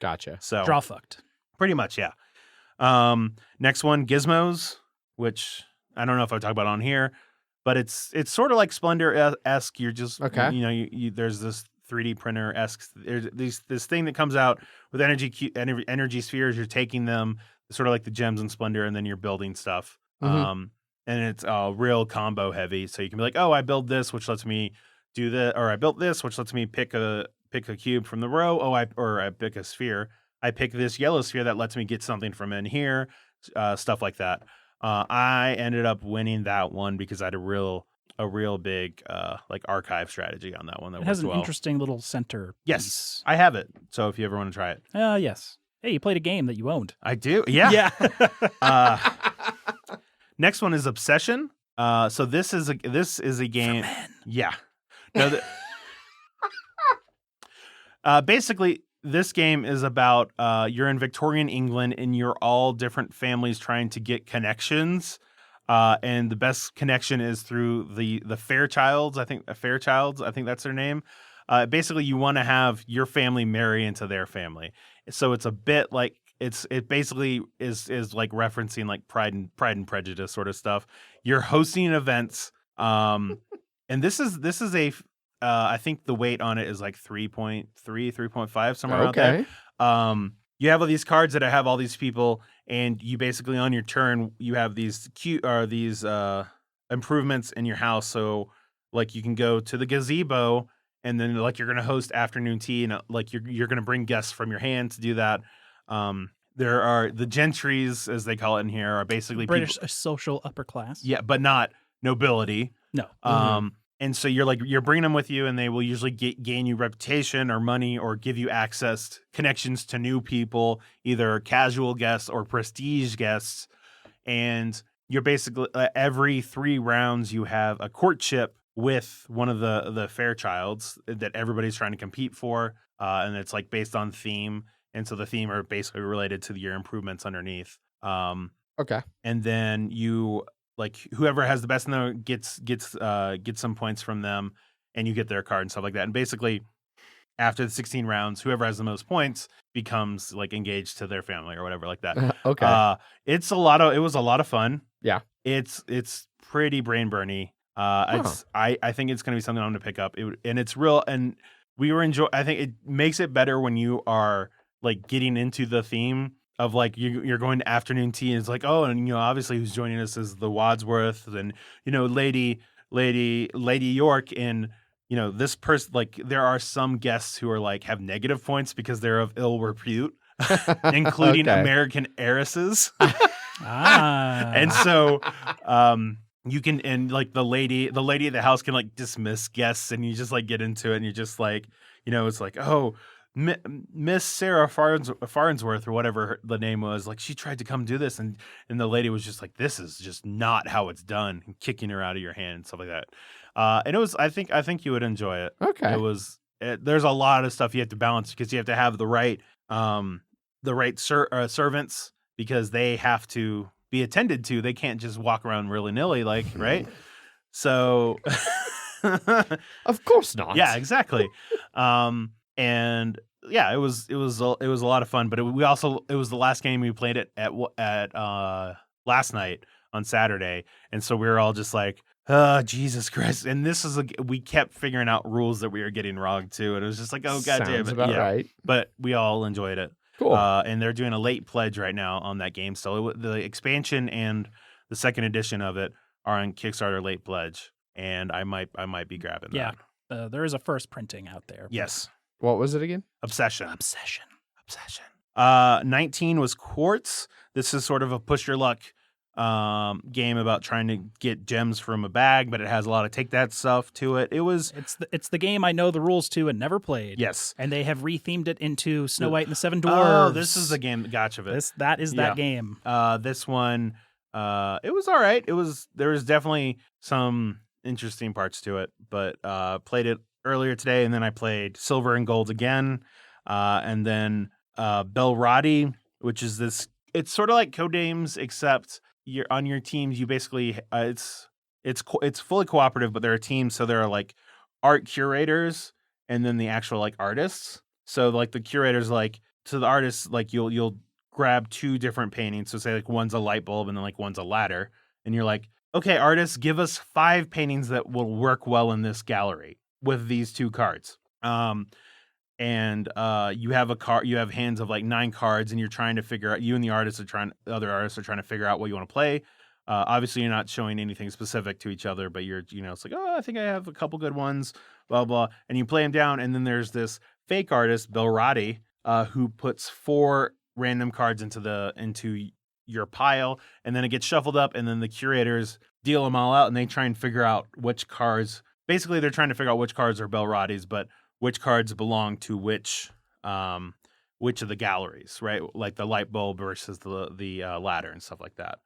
Gotcha. So draw fucked. Pretty much, yeah. Next one, Gizmos, which I don't know if I talk about on here, but it's sort of like Splendor-esque. You're just, there's this 3D printer-esque. There's this thing that comes out with energy spheres. You're taking them, sort of like the gems in Splendor, and then you're building stuff. Mm-hmm. And it's real combo heavy. So you can be like, oh, I build this, which lets me do that, or I built this, which lets me pick a cube from the row. Oh, I pick a sphere. I pick this yellow sphere that lets me get something from in here. Stuff like that. I ended up winning that one because I had a real big like archive strategy on that one. That it has an well. Interesting little center. Yes, piece. I have it. So if you ever want to try it, yes. Hey, you played a game that you owned. I do. Yeah. Yeah. Next one is Obsession. So this is a game. For men. Yeah. No, Basically, this game is about you're in Victorian England and you're all different families trying to get connections. And the best connection is through the Fairchilds. I think that's their name. Basically, you want to have your family marry into their family. So it's a bit like it basically is like referencing like Pride and Prejudice sort of stuff. You're hosting events, and this is a I think the weight on it is like 3.3, 3.5, somewhere out there. You have all these cards that have all these people, and you basically on your turn you have these improvements in your house. So like you can go to the gazebo, and then like you're gonna host afternoon tea, and like you're gonna bring guests from your hand to do that. There are the gentries, as they call it in here, are basically British people, social upper class. yeah, but not nobility. No. And so you're bringing them with you, and they will usually gain you reputation or money or give you access, connections to new people, either casual guests or prestige guests. And you're basically every 3 rounds you have a courtship with one of the Fairchilds that everybody's trying to compete for, and it's like based on theme, and so the theme are basically related to your improvements underneath. Okay. And then you. Like whoever has the best in there gets some points from them, and you get their card and stuff like that. And basically, after the 16 rounds, whoever has the most points becomes like engaged to their family or whatever like that. Okay. It was a lot of fun. Yeah. It's pretty brain burny. I think it's gonna be something I'm gonna pick up. And it's real. And we were I think it makes it better when you are like getting into the theme. Of like you're going to afternoon tea, and it's like, oh, and obviously who's joining us is the Wadsworth, and Lady York, and this person. Like there are some guests who are like have negative points because they're of ill repute, including American heiresses. And so you can, and like the lady of the house can like dismiss guests, and you just like get into it, and you're just like it's like, oh, Miss Sarah Farnsworth or whatever the name was, like she tried to come do this, and the lady was just like, this is just not how it's done, and kicking her out of your hand and stuff like that. And it was, I think you would enjoy it. Okay. There's a lot of stuff you have to balance because you have to have the right servants, because they have to be attended to. They can't just walk around willy-nilly, like, right? So of course not. Yeah, exactly. And yeah, it was a lot of fun, but it was the last game we played it at last night on Saturday, and so we were all just like, oh, Jesus Christ! And we kept figuring out rules that we were getting wrong too, and it was just like, oh, God damn it, about right. But we all enjoyed it. Cool. And they're doing a late pledge right now on that game, so the expansion and the second edition of it are on Kickstarter late pledge, and I might be grabbing that. Yeah, there is a first printing out there. Yes. What was it again? Obsession. 19 was Quartz. This is sort of a push your luck game about trying to get gems from a bag, but it has a lot of take that stuff to it. It's the game I know the rules to and never played. Yes. And they have rethemed it into Snow White and the Seven Dwarfs. Oh, this is the game. Gotcha. That is that game. This one, it was all right. There was definitely some interesting parts to it, but played it earlier today, and then I played Silver and Gold again, and then Belrati, which is this. It's sort of like Codenames, except you're on your teams. You basically it's fully cooperative, but there are teams. So there are like art curators, and then the actual like artists. So like the curators, like to the artists, like you'll grab 2 different paintings. So say like one's a light bulb, and then like one's a ladder, and you're like, okay, artists, give us 5 paintings that will work well in this gallery with these 2 cards. And you have you have hands of like 9 cards, and you're trying to figure out, the other artists are trying to figure out what you want to play. Obviously you're not showing anything specific to each other, but you're, it's like, oh, I think I have a couple good ones, blah, blah. And you play them down. And then there's this fake artist, Belrati, who puts 4 random cards into your pile, and then it gets shuffled up, and then the curators deal them all out, and they try and figure out which cards. Basically, they're trying to figure out which cards are Belrati's, but which cards belong to which of the galleries, right? Like the light bulb versus the ladder and stuff like that.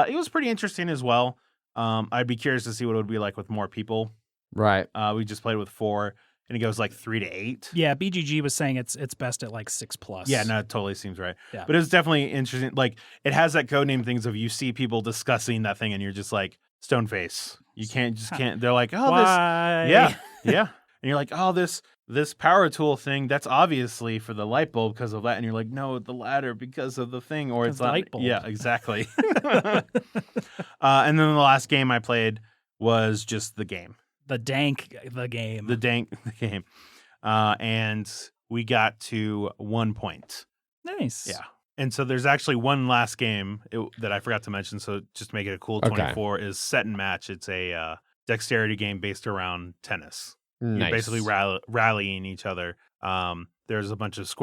It was pretty interesting as well. I'd be curious to see what it would be like with more people. Right. We just played with 4, and it goes like 3 to 8. Yeah, BGG was saying it's best at like 6+. Yeah, no, it totally seems right. Yeah. But it's definitely interesting. Like, it has that codename things of you see people discussing that thing, and you're just like, stone face. You can't. They're like, oh, Why? this. Yeah. And you're like, oh, this power tool thing, that's obviously for the light bulb because of that. And you're like, no, the ladder because of the thing. Or it's not. light bulb. Yeah, exactly. And then the last game I played was just the game. The game. The game. And we got to 1 point. Nice. Yeah. And so there's actually one last game that I forgot to mention. So just to make it a cool 24 is Set and Match. It's a dexterity game based around tennis. Nice. You're basically rallying each other. There's a bunch of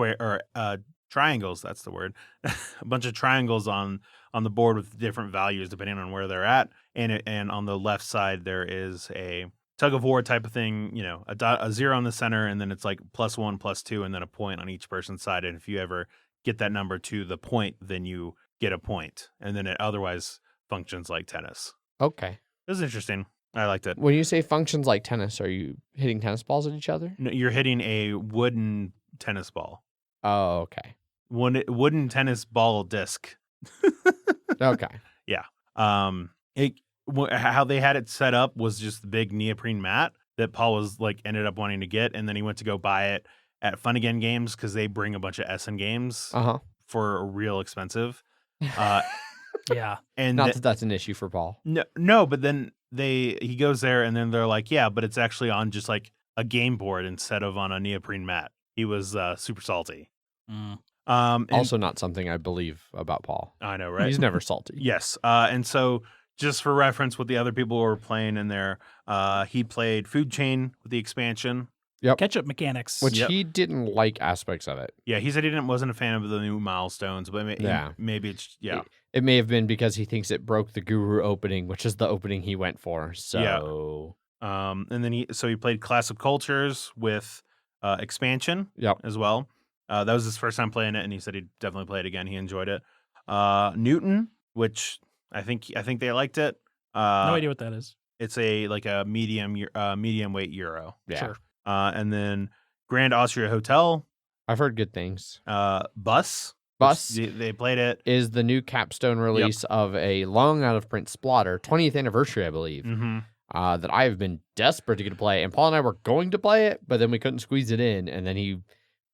triangles. That's the word. A bunch of triangles on the board with different values depending on where they're at. And on the left side there is a tug of war type of thing. A 0 in the center, and then it's like +1, +2, and then a point on each person's side. And if you ever get that number to the point, then you get a point. And then it otherwise functions like tennis. Okay. It was interesting. I liked it. When you say functions like tennis, are you hitting tennis balls at each other? No, you're hitting a wooden tennis ball. Oh, okay. Wooden tennis ball disc. Okay. Yeah. How they had it set up was just the big neoprene mat that Paul was like ended up wanting to get, and then he went to go buy it at Fun Again Games because they bring a bunch of Essen games for real expensive. Yeah. And Not that that's an issue for Paul. No, but then he goes there, and then they're like, yeah, but it's actually on just like a game board instead of on a neoprene mat. He was super salty. Mm. Also not something I believe about Paul. I know, right? He's never salty. Yes. And so just for reference, what the other people were playing in there, he played Food Chain with the expansion. Yep. Catch-up mechanics. Which he didn't like aspects of it. Yeah, he said he wasn't a fan of the new milestones, but maybe it's, It may have been because he thinks it broke the Guru opening, which is the opening he went for. So, and then he played Classic Cultures with expansion as well. That was his first time playing it, and he said he'd definitely play it again. He enjoyed it. Newton, which I think they liked it. No idea what that is. It's a medium weight Euro. yeah. Sure. And then Grand Austria Hotel. I've heard good things. Bus. They played it. Is the new capstone release of a long out of print Splotter, 20th anniversary, I believe, that I have been desperate to get to play. And Paul and I were going to play it, but then we couldn't squeeze it in. And then he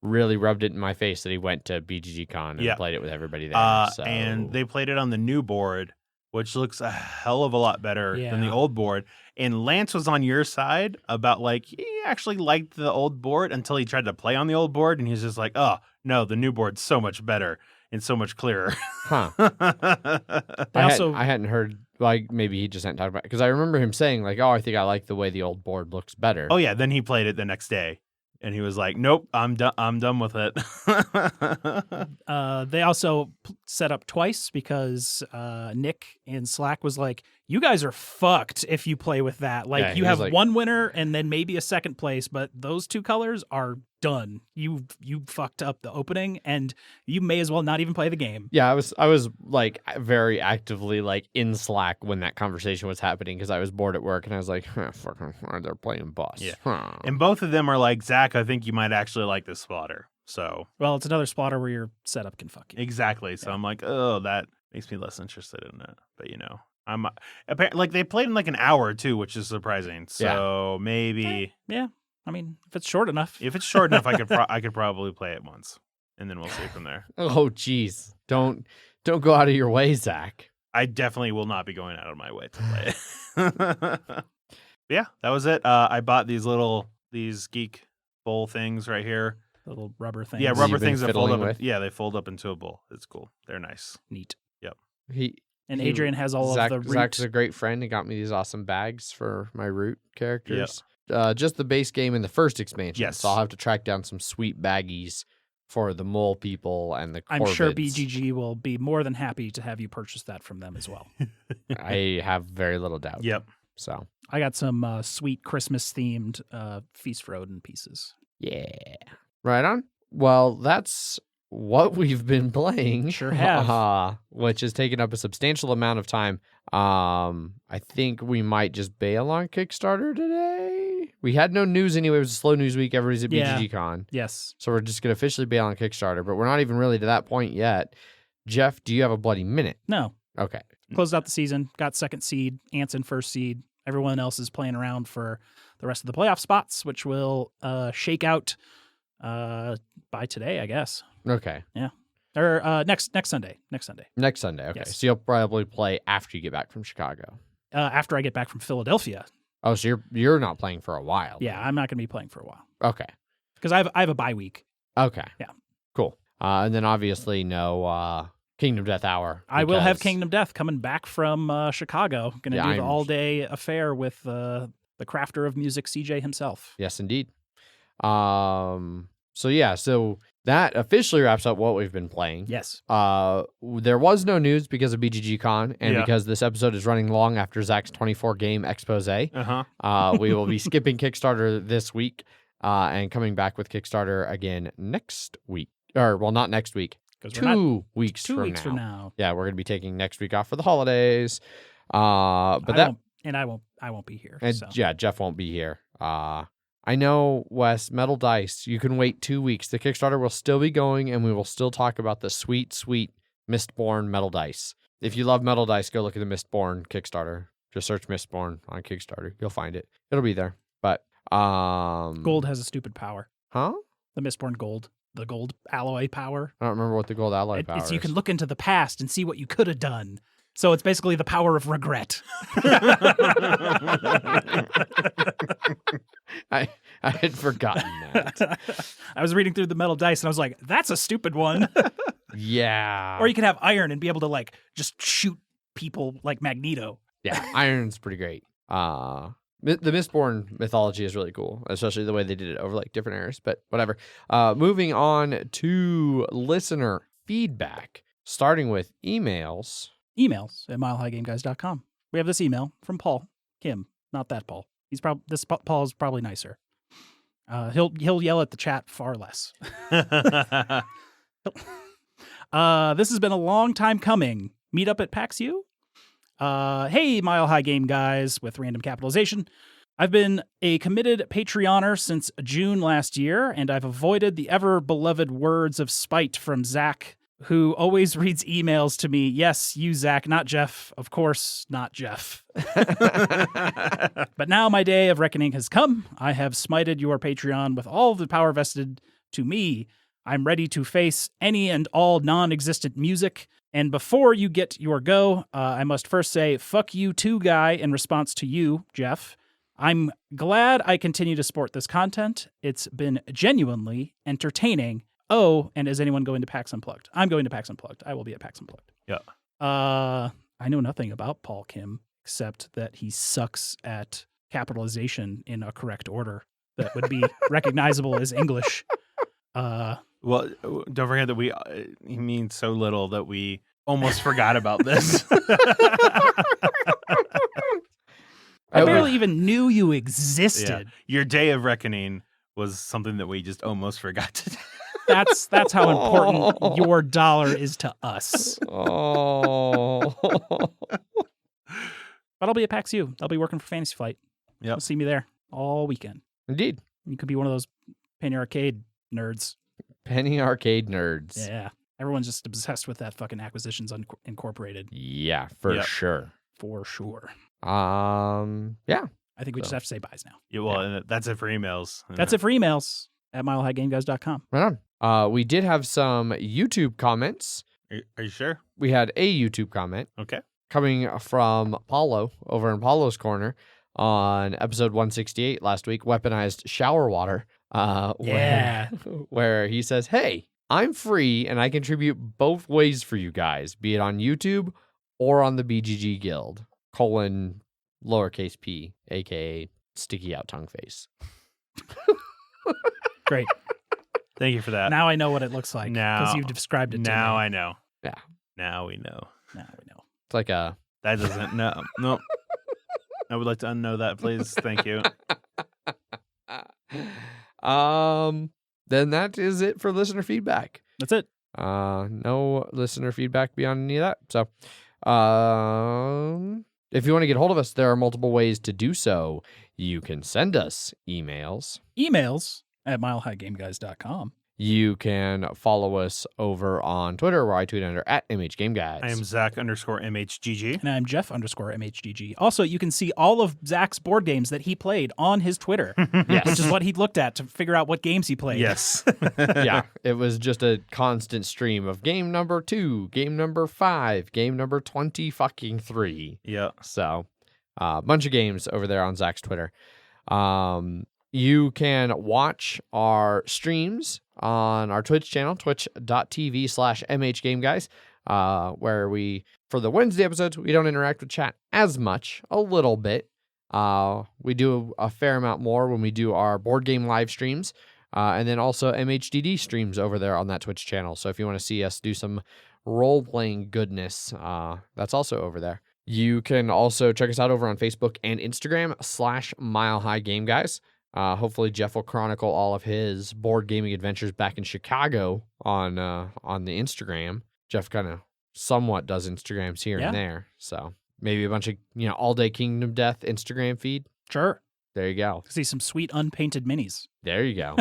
really rubbed it in my face that he went to BGG Con and played it with everybody there. And they played it on the new board, which looks a hell of a lot better than the old board. And Lance was on your side about he actually liked the old board until he tried to play on the old board, and he's just like, oh, no, the new board's so much better and so much clearer. Huh. I hadn't heard, maybe he just hadn't talked about it, because I remember him saying, I think I like the way the old board looks better. Oh, yeah, then he played it the next day. And he was like, nope, I'm done with it. They also set up twice because Nick in Slack was like, you guys are fucked if you play with that. You have one winner and then maybe a second place, but those two colors are done. You fucked up the opening, and you may as well not even play the game. Yeah, I was very actively in Slack when that conversation was happening because I was bored at work and I was like, fucking, they're playing boss. Yeah. Huh. And both of them are like, Zach, I think you might actually like this Splotter. So, well, it's another Splotter where your setup can fuck you. Exactly. So I'm like, oh, that makes me less interested in it. But I'm apparently they played in an hour too, which is surprising. So maybe, yeah. I mean, if it's short enough, I could probably play it once, and then we'll see from there. Oh, geez, don't go out of your way, Zach. I definitely will not be going out of my way to play it. Yeah, that was it. I bought these geek bowl things right here. Little rubber things. Yeah, rubber things that fold up. with? They fold up into a bowl. It's cool. They're nice. Neat. Yep. Adrian has all of the root. Zach's a great friend and got me these awesome bags for my root characters. Just the base game and the first expansion. Yes. So I'll have to track down some sweet baggies for the mole people and the Corvids. I'm sure BGG will be more than happy to have you purchase that from them as well. I have very little doubt. Yep. So I got some sweet Christmas themed Feast for Odin pieces. yeah. Right on. Well, that's what we've been playing. Sure have. Which has taken up a substantial amount of time. I think we might just bail on Kickstarter today. We had no news anyway. It was a slow news week. Everybody's at BGG Con. Yes. So we're just going to officially bail on Kickstarter, but we're not even really to that point yet. Jeff, do you have a bloody minute? No. Okay. Closed out the season, got second seed, Ants in first seed. Everyone else is playing around for the rest of the playoff spots, which will shake out by today, I guess. Okay. Yeah. Or next Sunday. Next Sunday. Next Sunday. Okay. Yes. So you'll probably play after you get back from Chicago. After I get back from Philadelphia. Oh, so you're not playing for a while. Yeah, I'm not going to be playing for a while. Okay. Because I have a bye week. Okay. Yeah. Cool. And then obviously no Kingdom Death Hour. I will have because- Kingdom Death coming back from Chicago. Going to Yeah, do the I'm- all-day affair with the crafter of music, CJ himself. Yes, indeed. So that officially wraps up what we've been playing. Yes. There was no news because of BGG Con, and Yeah. because this episode is running long after Zach's 24 game expose. We will be skipping Kickstarter this week and coming back with Kickstarter again next week. Or, well, not next week. 'Cause we're not 2 weeks 2 from weeks now. from now. Yeah, we're going to be taking next week off for the holidays. But I won't be here. and So. yeah, Jeff won't be here. I know, Wes, Metal Dice, you can wait 2 weeks. The Kickstarter will still be going, and we will still talk about the sweet, sweet Mistborn Metal Dice. If you love Metal Dice, go look at the Mistborn Kickstarter. Just search Mistborn on Kickstarter. You'll find it. It'll be there. But Gold has a stupid power. Huh? The Mistborn Gold. The gold alloy power. I don't remember what the gold alloy power It's you is. can look into the past and see what you could have done. So it's basically the power of regret. I had forgotten that. I was reading through the metal dice and I was like, that's a stupid one. Yeah. Or you can have iron and be able to like just shoot people like Magneto. Yeah, iron's pretty great. The Mistborn mythology is really cool, especially the way they did it over like different eras, but whatever. Moving on to listener feedback, starting with emails. Emails at milehighgameguys.com. We have this email from Paul Kim. Not that Paul. This Paul is probably nicer. He'll yell at the chat far less. This has been a long time coming. Meet up at PAX U? Hey, Mile High Game guys with random capitalization. I've been a committed Patreoner since June last year, and I've avoided the ever-beloved words of spite from Zach, who always reads emails to me. Yes, you, Zach, not Jeff. Of course, not Jeff. But now my day of reckoning has come. I have smited your Patreon with all the power vested to me. I'm ready to face any and all non-existent music. And before you get your go, I must first say, fuck you too, guy, in response to you, Jeff. I'm glad I continue to support this content. It's been genuinely entertaining. Oh, and is anyone going to PAX Unplugged? I'm going to PAX Unplugged. I will be at PAX Unplugged. Yeah. I know nothing about Paul Kim, except that he sucks at capitalization in a correct order that would be recognizable as English. Well, don't forget that he means so little that we almost forgot about this. I barely even knew you existed. Yeah. Your day of reckoning was something that we just almost forgot to do. That's how important your dollar is to us. Oh. But I'll be at PAX U. I'll be working for Fantasy Flight. Yep. You'll see me there all weekend. Indeed. You could be one of those Penny Arcade nerds. Penny Arcade nerds. Yeah. Everyone's just obsessed with that fucking Acquisitions Incorporated. Yeah, for Yep. sure. For sure. Yeah. I think we just So. have to say byes now. Yeah, well, and that's it for emails. That's it for emails at milehighgameguys.com. Right on. We did have some YouTube comments. Are you sure? We had a YouTube comment Okay. coming from Paulo over in Paulo's Corner on episode 168 last week, Weaponized Shower Water. Yeah. Where he says, hey, I'm free and I contribute both ways for you guys, be it on YouTube or on the BGG Guild, lowercase p, aka sticky out tongue face. Great. Thank you for that. Now I know what it looks like because you've described it to Now me. I know. Yeah. Now we know. Now we know. It's like a... That doesn't. No. No. I would like to unknow that, please. Thank you. Then that is it for listener feedback. That's it. No listener feedback beyond any of that. So, if you want to get hold of us, there are multiple ways to do so. You can send us emails. Emails at milehighgameguys.com. You can follow us over on Twitter, where I tweet under @MHGameGuys. I am Zach_MHGG. And I'm Jeff_MHGG. Also, you can see all of Zach's board games that he played on his Twitter, Yes. which is what he looked at to figure out what games he played. Yes. Yeah, it was just a constant stream of game number 2, game number 5, game number 23. Yeah. So, a bunch of games over there on Zach's Twitter. You can watch our streams on our Twitch channel, twitch.tv/MHGameGuys, where we, for the Wednesday episodes, we don't interact with chat as much, a little bit. We do a fair amount more when we do our board game live streams, and then also MHDD streams over there on that Twitch channel. So if you want to see us do some role-playing goodness, that's also over there. You can also check us out over on Facebook and Instagram /MileHighGameGuys. Hopefully Jeff will chronicle all of his board gaming adventures back in Chicago on the Instagram. Jeff kind of somewhat does Instagrams here and there. So maybe a bunch of, all day Kingdom Death Instagram feed. Sure. There you go. See some sweet unpainted minis. There you go.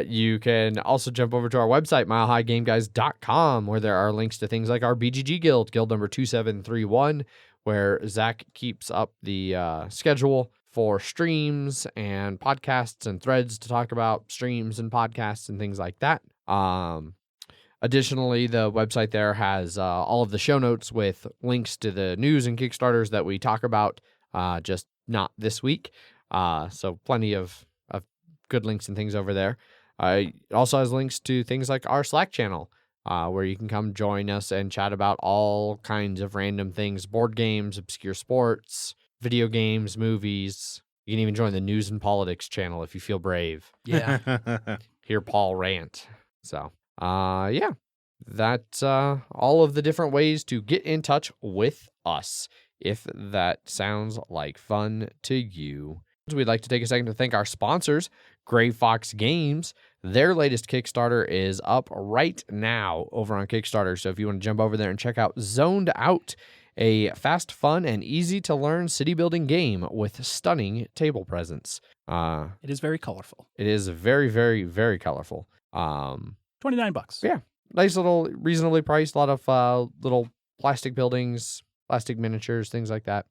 You can also jump over to our website, milehighgameguys.com, where there are links to things like our BGG guild number 2731, where Zach keeps up the schedule for streams and podcasts and threads to talk about streams and podcasts and things like that. Additionally, the website there has all of the show notes with links to the news and Kickstarters that we talk about, just not this week. So plenty of good links and things over there. It also has links to things like our Slack channel, where you can come join us and chat about all kinds of random things, board games, obscure sports, video games, movies. You can even join the news and politics channel if you feel brave. Yeah. Hear Paul rant. So, that's all of the different ways to get in touch with us, if that sounds like fun to you. We'd like to take a second to thank our sponsors, Gray Fox Games. Their latest Kickstarter is up right now over on Kickstarter. So if you want to jump over there and check out Zoned Out, a fast, fun, and easy-to-learn city-building game with stunning table presence. It is very colorful. It is very, very, very colorful. $29. Yeah. Nice little, reasonably priced. A lot of little plastic buildings, plastic miniatures, things like that.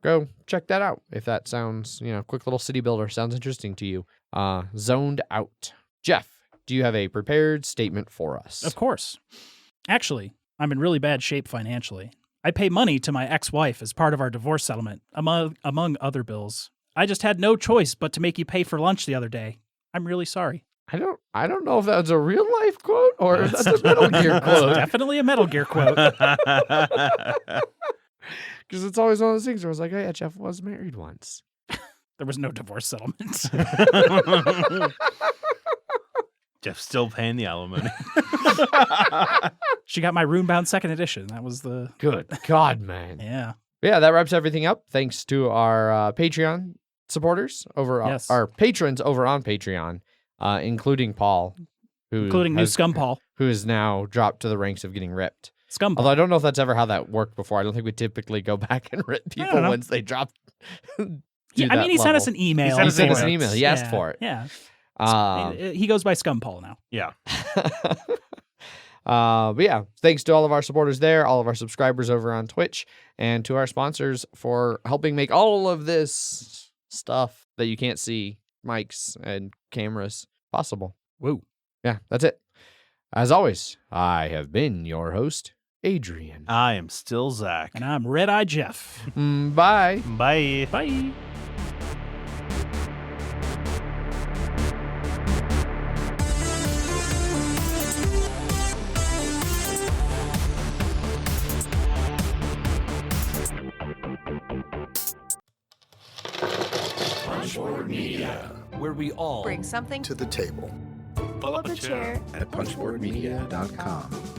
Go check that out if that sounds, quick little city builder sounds interesting to you. Zoned Out. Jeff, do you have a prepared statement for us? Of course. Actually, I'm in really bad shape financially. I pay money to my ex-wife as part of our divorce settlement, among other bills. I just had no choice but to make you pay for lunch the other day. I'm really sorry. I don't know if that was a real life quote or if that's a Metal Gear quote. Definitely a Metal Gear quote. Because it's always one of those things where I was like, oh yeah, Jeff was married once. There was no divorce settlement. Jeff's still paying the alimony. She got my Roombound 2nd edition. That was the... Good God, man. Yeah. Yeah, that wraps everything up. Thanks to our Patreon supporters our patrons over on Patreon, including Paul, including new Scum Paul, who is now dropped to the ranks of getting ripped. Scum Paul. Although I don't know if that's ever how that worked before. I don't think we typically go back and rip people once they drop. He sent us an email. He sent us an email. He asked for it. Yeah. He goes by Scum Paul now. Yeah. But yeah, thanks to all of our supporters there, all of our subscribers over on Twitch, and to our sponsors for helping make all of this stuff that you can't see, mics and cameras, possible. Woo. Yeah, that's it. As always, I have been your host, Adrian. I am still Zach. And I'm Red Eye Jeff. Bye. Bye. Bye. Punchboard Media, where we all bring something to the table. pull up a chair At punchboardmedia.com.